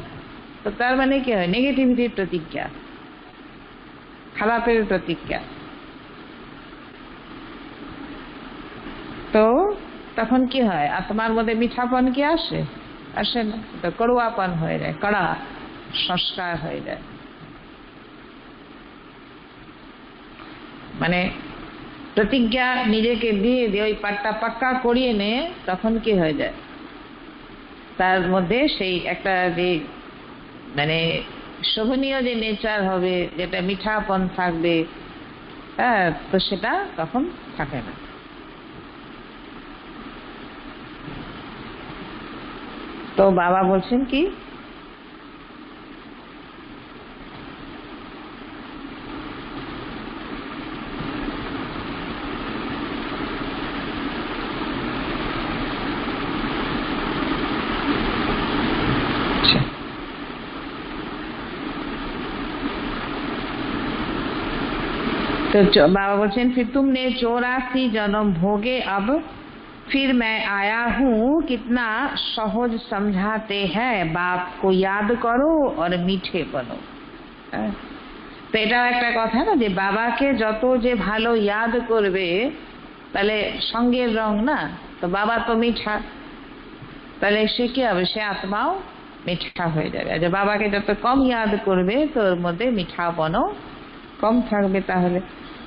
তো তার মানে কি হয়, নেগেটিভিটির প্রতিজ্ঞা, খারাপের প্রতিজ্ঞা। তো তখন কি হয়? আত্মার মধ্যে মিঠাপন কি আসে? আসে না, তো কড়ুয়াপন হয়ে যায়, কড়া সংস্কার হয়ে যায়। মানে প্রতিজ্ঞা নিজেকে দিয়ে ওই পাট্টা পাক্কা করিয়ে নে, তখন কি হয়ে যায়? তার মধ্যে সেই একটা যে মানে শোভনীয় যে নেচার হবে, যেটা মিঠাপন থাকবে, হ্যাঁ, তো সেটা তখন থাকে না। তো বাবা বলছেন কি, तो बाबा बोलছেন फिर तुमने 84 जन्म भोगे, अब फिर मैं आया हूँ, कितना सहज समझाते हैं, बाप को याद करो और मीठे बनो। তো এটা একটা কথা না, যে বাবাকে যত যে ভালো ইয়াদ করবে, তাহলে সঙ্গের রং না, তো বাবা তো মিঠা, তাহলে সে কি হবে? সে আত্মাও মিঠা হয়ে যাবে। আর যে বাবাকে যত কম ইয়াদ করবে, তো ওর মধ্যে মিঠাপনও কম থাকবে। তাহলে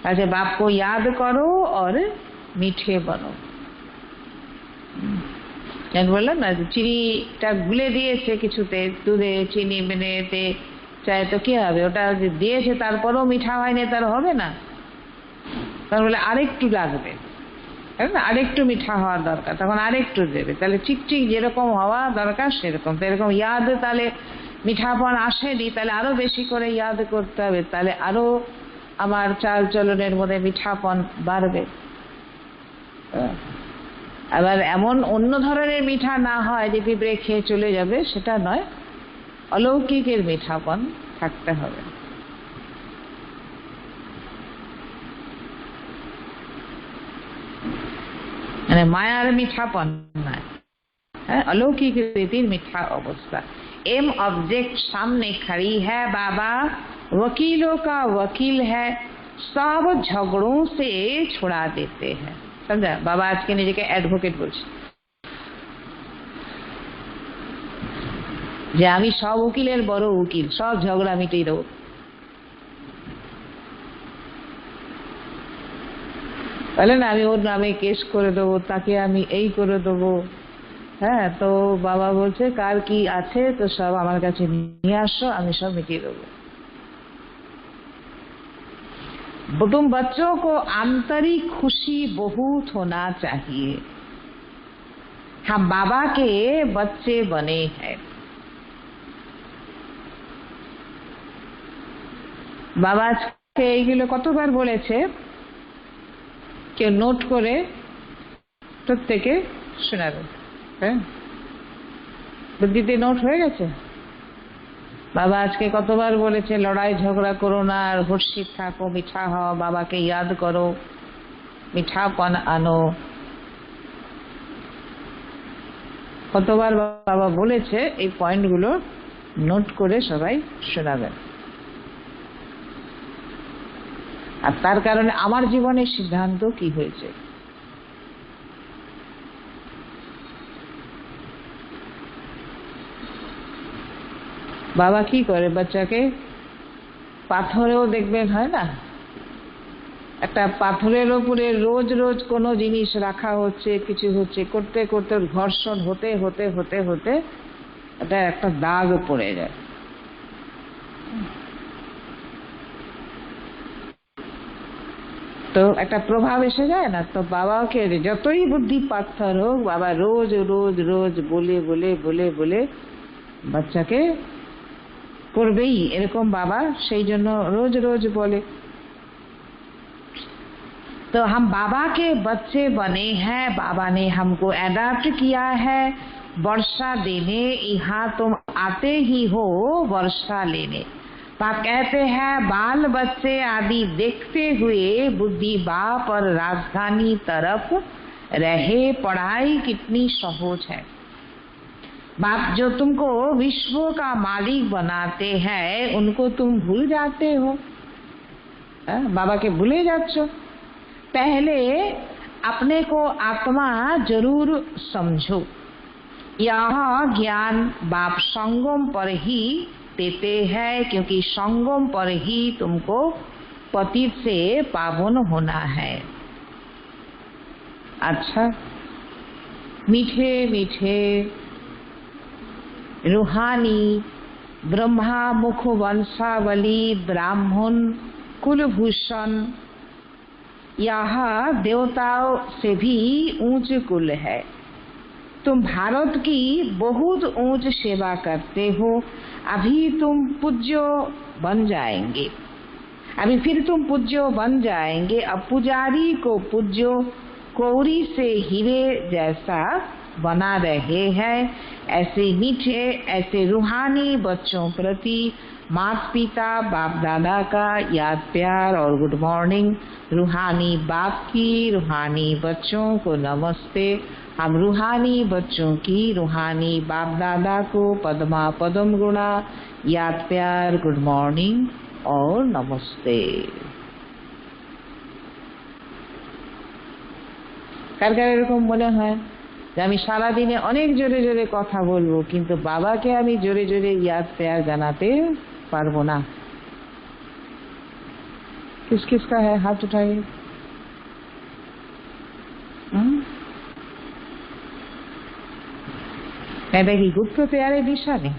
আচ্ছা, बाप को याद करो और मीठे बनो। বললাম না, চিনিটা গুলে দিয়েছে কিছুতে, দুধে চিনি মেনেতে চায়, তো কি হবে? ওটা যে দিয়েছে তারপরেও মিঠা হয়নি, তার হবে না, তার বলে আরেকটু লাগবে, আরেকটু মিঠা হওয়া দরকার, তখন আরেকটু দেবে। তাহলে ঠিক ঠিক যেরকম হওয়া দরকার সেরকম। তো এরকম ইয়াদ, তাহলে মিঠাপন আসেনি, তাহলে আরো বেশি করে ইয়াদ করতে হবে, তাহলে আরো আমার চাল চলনের মধ্যে মিঠাপন বাড়বে। আবার এমন অন্য ধরনের মিঠা না হয় যে পিঁপড়ে খেয়ে চলে যাবে, সেটা নয়, অলৌকিকের মিঠাপন থাকতে হবে। মানে মায়ার মিঠাপন নয়, হ্যাঁ, अलौकिक रीतिर मीठा अवस्था। एम ऑब्जेक्ट सामने खड़ी है, बाबा वकीलों का वकील है, सब झगड़ों से छुड़ा देते हैं। समझा? बाबा आज के निजे के एडवोकेट बोलছে যে আমি সব উকিলের বড় উকিল, সব ঝগড়া মিটিয়ে দেবো। বলে না, আমি ওর নামে কেস করে দেবো, তাকে আমি এই করে দেবো। হ্যাঁ, তো বাবা বলছে কার কি আছে তো সব আমার কাছে নিয়ে আসো, আমি সব মিটিয়ে দেবো। तुम बच्चों को आंतरिक खुशी बहुत होना चाहिए। हम बाबा के बच्चे बने हैं। বাবা আজকে এইগুলো কতবার বলেছে, কেউ নোট করে প্রত্যেকে শোনাবে। হ্যাঁ, বুদ্ধিতে নোট হয়ে গেছে। বাবা আজকে কতবার বলেছে লড়াই ঝগড়া করো না, আর হর্ষিত থাকো, মিঠা হও, বাবাকে ইয়াদ করো, মিঠাপন আনো। কতবার বাবা বলেছে, এই পয়েন্টগুলো নোট করে সবাই শোনাবেন। আর তার কারণে আমার জীবনের সিদ্ধান্ত কি হয়েছে। বাবা কি করে বাচ্চাকে, পাথরেও দেখবেন হয় না, একটা পাথরের উপরে রোজ রোজ কোনো জিনিস রাখা হচ্ছে, কিছু হচ্ছে, করতে করতে ঘর্ষণ হতে হতে হতে হতে এটা একটা দাগ পড়ে যায়। তো একটা প্রভাব এসে যায় না। তো বাবাকে যতই বুদ্ধি পাথর হোক, বাবা রোজ রোজ রোজ বলে বলে বলে বলে বাচ্চাকে করবেই, এরকম বাবা সেই জন্য রোজ রোজ বলে। तो हम बाबा के बच्चे बने हैं, बाबा ने हमको अडॉप्ट किया है वर्षा देने, यहाँ तुम आते ही हो वर्षा लेने। पाप कहते हैं बाल बच्चे आदि देखते हुए बुद्धि बाप और राजधानी तरफ रहे, पढ़ाई कितनी सहज है। बाप जो तुमको विश्व का मालिक बनाते हैं, उनको तुम भूल जाते हो। बाबा के भूले जाच्छो। पहले अपने को आत्मा जरूर समझो। यह ज्ञान बाप संगम पर ही देते हैं, क्योंकि संगम पर ही तुमको पतित से पावन होना है। अच्छा, मीठे मीठे रूहानी ब्रह्मा मुख वंशावली ब्राह्मण कुलभूषण, यह देवताओं से भी ऊंच कुल है। तुम भारत की बहुत ऊंच सेवा करते हो। अभी तुम पूज्य बन जाएंगे, अभी फिर तुम पूज्य बन जाएंगे। अब पुजारी को पूज्य कौड़ी से हीरे जैसा बना रहे हैं। ऐसे मीठे, ऐसे रूहानी बच्चों प्रति माता पिता बाप दादा का याद प्यार और गुड मॉर्निंग। रूहानी बाप की रूहानी बच्चों को नमस्ते। हम रूहानी बच्चों की रूहानी बाप दादा को पद्मा पदम गुणा याद प्यार गुड मॉर्निंग और नमस्ते। কার কার এরকম মনে হয় যে আমি সারাদিনে অনেক জোরে জোরে কথা বলবো, কিন্তু বাবাকে আমি জোরে জোরে ইয়াদ প্যার জানাতে পারবো না? किस किस का है हाथ उठाइए। এটা কি গুপ্ত পেয়ারে দিশা নেই?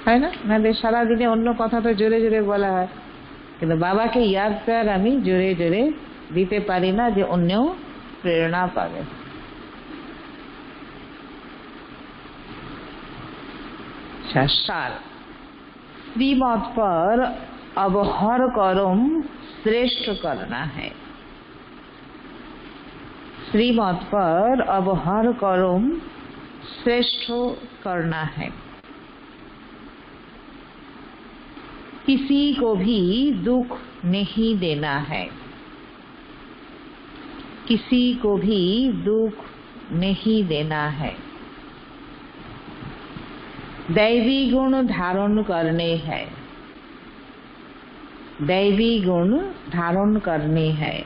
হয় না? আমাদের সারাদিনে অন্য কথা তো জোরে জোরে বলা হয়, কিন্তু বাবাকে ইয়াদ প্যার আমি জোরে জোরে দিতে পারি না, যে অন্যও প্রেরণা পাবে। सार श्रीमत पर अब हर कर्म श्रेष्ठ करना है। श्रीमत पर अब हर कर्म श्रेष्ठ करना है। किसी को भी दुख नहीं देना है, किसी को भी दुख नहीं देना है। दैवी गुण धारण करने हैं, दैवी गुण धारण करने हैं।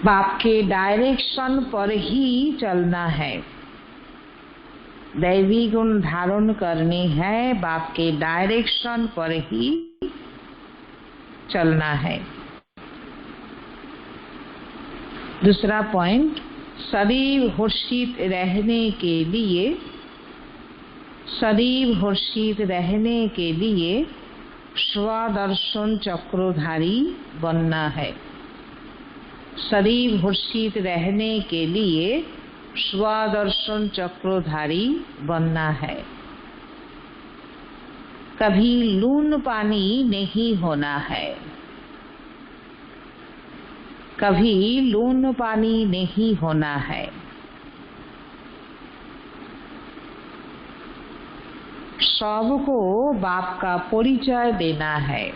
बाप के डायरेक्शन पर ही चलना है। दैवी गुण धारण करने हैं, बाप के डायरेक्शन पर ही चलना है। दूसरा पॉइंट, सदैव हर्षित रहने के लिए, सदैव हर्षित रहने के लिए स्वदर्शन चक्रधारी बनना है। सदैव हर्षित रहने के लिए स्वदर्शन चक्रधारी बनना है। कभी लून पानी नहीं होना है, कभी लून पानी नहीं होना है। सबको बाप का परिचय देना है।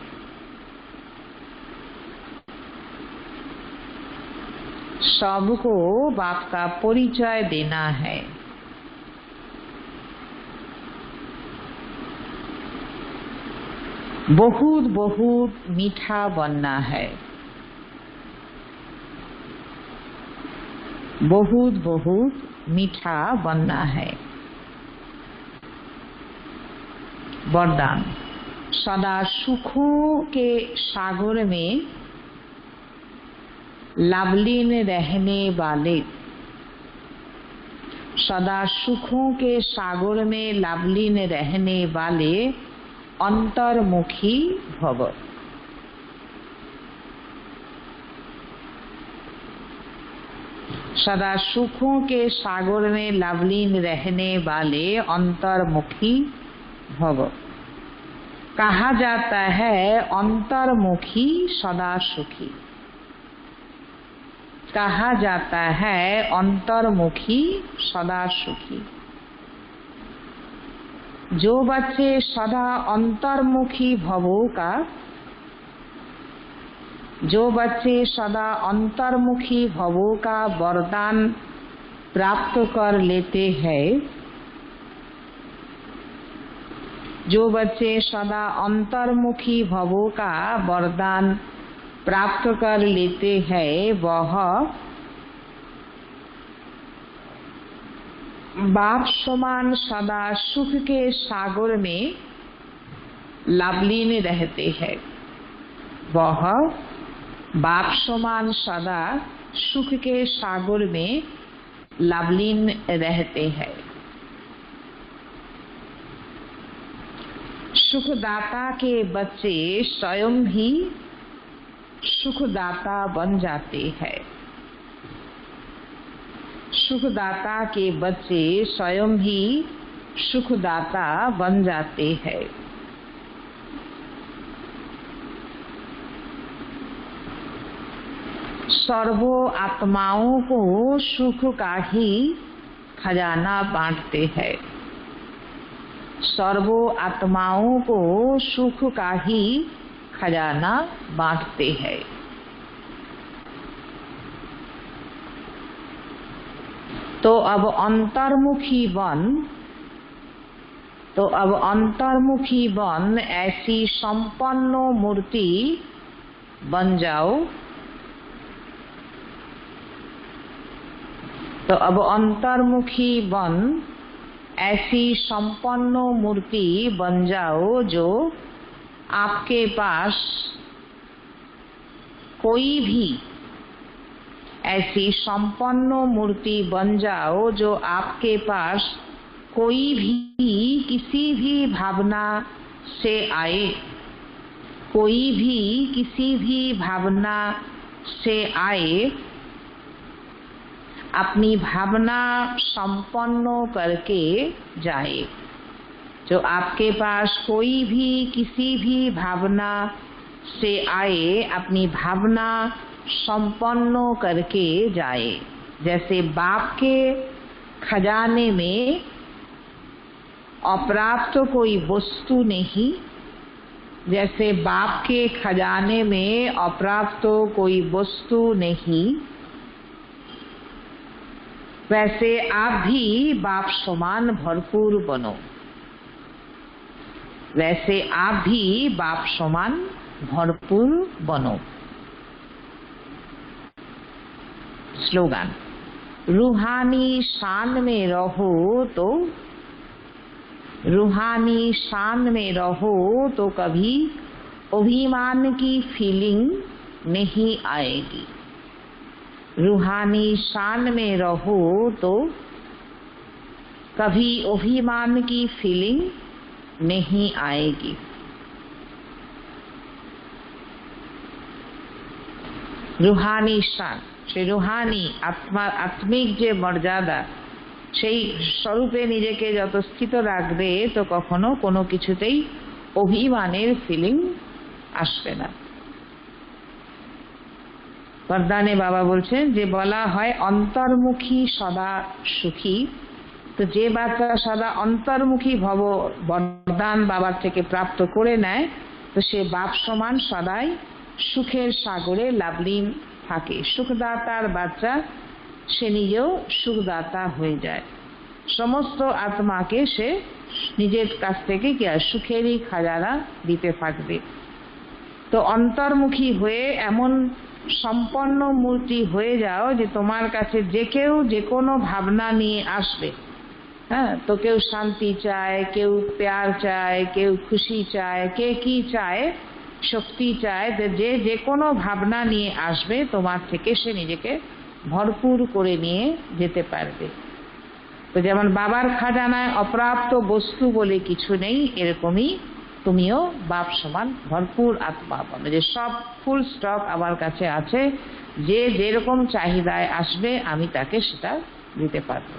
सबको बाप का परिचय देना है। बहुत बहुत मीठा बनना है, बहुत बहुत मीठा बनना है। वरदान, सदा सुखों के सागर में लावलीन रहने वाले, सदा सुखों के सागर में लावलीन रहने वाले अंतर्मुखी भव। सदा सुखों के सागर में लावलीन रहने वाले अंतर्मुखी भव। कहा जाता है अंतर्मुखी सदा सुखी, कहा जाता है अंतर्मुखी सदा सुखी। जो बच्चे सदा अंतर्मुखी भवों का, जो बच्चे सदा अंतर्मुखी भवों का वरदान प्राप्त कर लेते हैं, जो बच्चे सदा अंतर्मुखी भवों का वरदान प्राप्त कर लेते हैं वह बाप समान सदा सुख के सागर में लाभलीन रहते हैं। वह बाप समान सदा सुख के सागर में लाभलीन रहते हैं। सुखदाता के बच्चे स्वयं ही सुखदाता बन जाते हैं। सुखदाता के बच्चे स्वयं ही सुखदाता बन जाते हैं। सर्वो आत्माओं को सुख का ही खजाना बांटते हैं। सर्वो आत्माओं को सुख का ही खजाना बांटते हैं। तो अब अंतर्मुखी बन ऐसी संपन्न मूर्ति बन जाओ। तो अब अंतर्मुखी बन ऐसी संपन्न मूर्ति बन जाओ जो आपके पास कोई भी ऐसी संपन्न मूर्ति बन जाओ जो आपके पास कोई भी किसी भी भावना से आए, कोई भी किसी भी भावना से आए, अपनी भावना संपन्न करके जाए। जो आपके पास कोई भी किसी भी भावना से आए, अपनी भावना संपन्न करके जाए। जैसे बाप के खजाने में अप्राप्त कोई वस्तु नहीं, जैसे बाप के खजाने में अप्राप्त कोई वस्तु नहीं, वैसे आप भी बाप समान भरपूर बनो। वैसे आप भी बाप समान भरपूर बनो। स्लोगन, रूहानी शान में रहो तो, रूहानी शान में रहो तो कभी अभिमान की फीलिंग नहीं आएगी। रूहानी शान में रहो तो कभी अभिमान की फीलिंग नहीं आएगी। रूहानी शान, से रूहानी आत्मिक जे मर्यादा সেই স্বরূপে নিজেকে যত স্থিত রাখবে তো কখনো কোনো কিছুতেই অভিমানের ফিলিং আসবে না। বরদানে বাবা বলছেন যে বলা হয় অন্তর্মুখী সদা সুখী। তো যে বাচ্চা সদা অন্তর্মুখী ভব বরদান বাবার থেকে প্রাপ্ত করে নেয় তো সে বাপ সমান সদাই সুখের সাগরে লাভলীন থাকে। সুখদাতার বাচ্চা সে নিজেও সুখদাতা হয়ে যায়। সমস্ত আত্মাকে সে নিজের কাছ থেকে কি সুখেরই খাজানা দিতে থাকবে। তো অন্তর্মুখী হয়ে এমন সম্পন্ন মূর্তি হয়ে যাও যে তোমার কাছে যে কেউ যে কোনো ভাবনা নিয়ে আসবে, হ্যাঁ, তো কেউ শান্তি চায়, কেউ প্যার চায়, কেউ খুশি চায়, কে কি চায়, শক্তি চায়, যে যে কোনো ভাবনা নিয়ে আসবে তোমার থেকে সে নিজেকে ভরপুর করে নিয়ে যেতে পারবে। তো যেমন বাবার খাজানায় অপ্রাপ্ত বস্তু বলে কিছু নেই, এরকমই তুমিও বাপ সমান ভরপুর আত্মা পাবে, যে সব ফুল স্টক আমার কাছে আছে, যে যেরকম চাহিদায় আসবে আমি তাকে সেটা দিতে পারবো।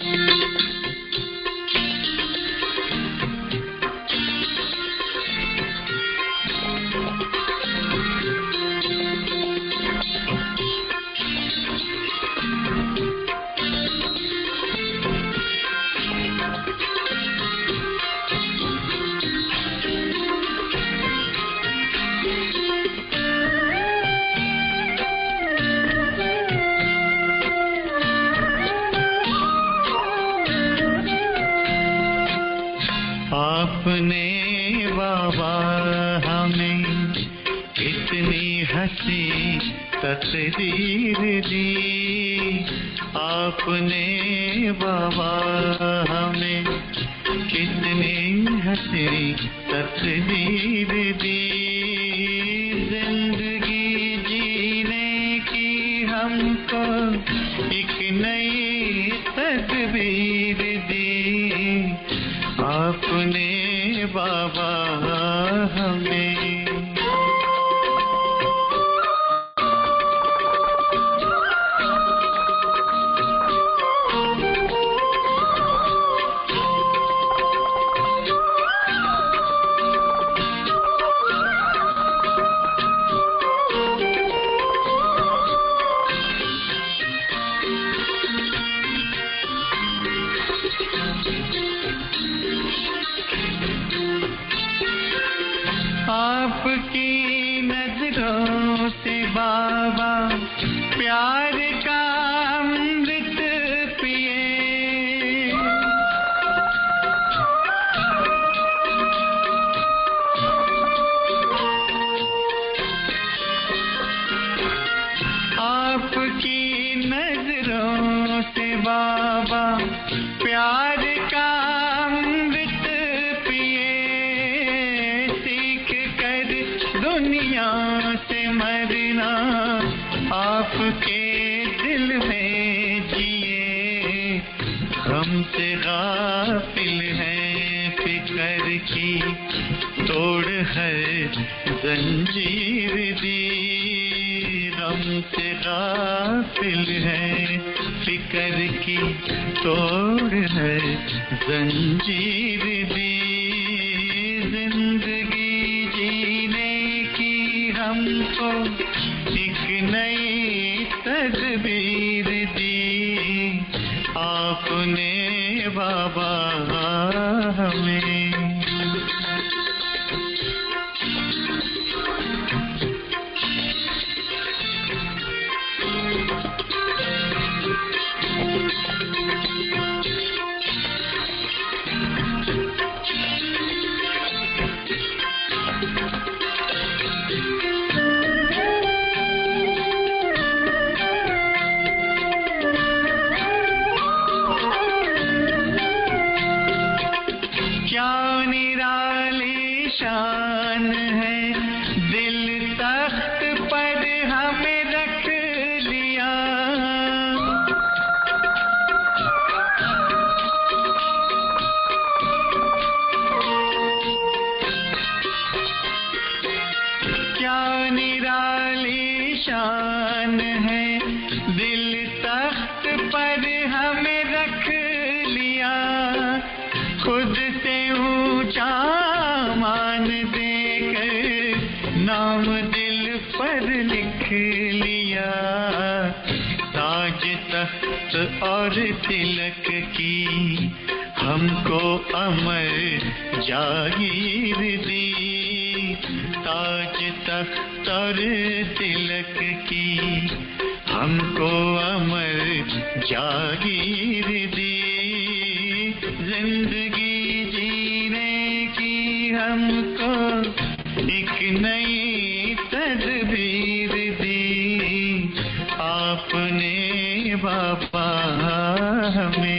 Thank you. आपने बाबा हमें कितनी हंसी तकदीर दी, आपने बाबा हमें कितनी हंसी तकदीर दी। जिंदगी जीने की हमको एक नई तकदीर दी, आपने बाबा हमें। आपकी नजरों से बाबा प्यार का अमृत पिए, आपकी नजरों से बाबा प्यार का अमृत पिए, सीख कर दुनिया से मरना आपके दिल में जिए। हमसे गाफिल हैं फिक्र की तोड़ है जंजीर दी, हमसे गाफिल है फिक्र की तोड़ है जंजीर दी। जिंदगी जीने की हमको एक नई तदबीर दी, आपने बाबा हमें। क्या निराली शान है, दिल तख्त पर हमें रख लिया, क्या निराली शान है, दिल तख्त पर हमें रख लिया, खुद से ऊंचा मान देकर नाम दिल पर लिख लिया। ताज तख्त और तिलक की हमको अमर जागीर दी, ताज तख्त और तिलक की हमको अमर जागीर दी। जिंदगी जीने की हमको एक नई तदबीर दी, आपने बाबा हमें।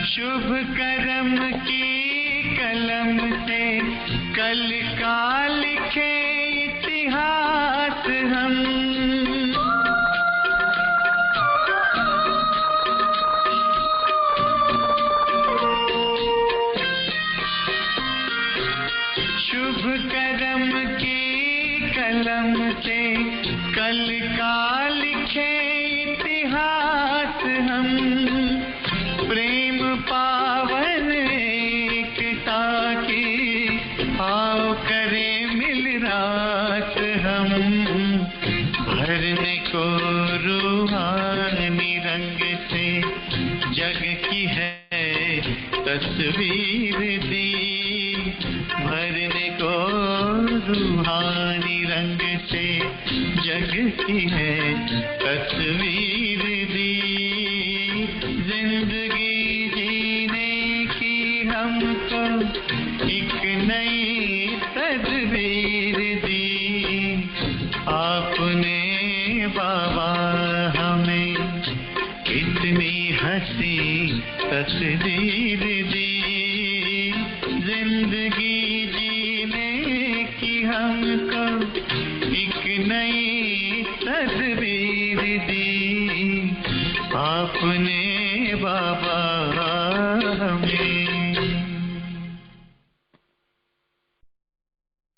शुभ कर्म की कलम से कल का लिखे इतिहास हम, शुभ कर्म की कलम से कल का लिखे इतिहास हम, प्रेम पावन एकता की करे मिल रात हम, भरने को रूहानी रंग से जग की है तस्वीर दी, भरने को रूहानी रंग से जग की है तस्वीर दी। जिंदगी जीने की हमको एक नई तदबीर दी, आपने बाबा हमें कितनी हंसी तस्वीर दी। जिंदगी जीने की हमको एक नई तस्वीर दी, आपने बाबा हमें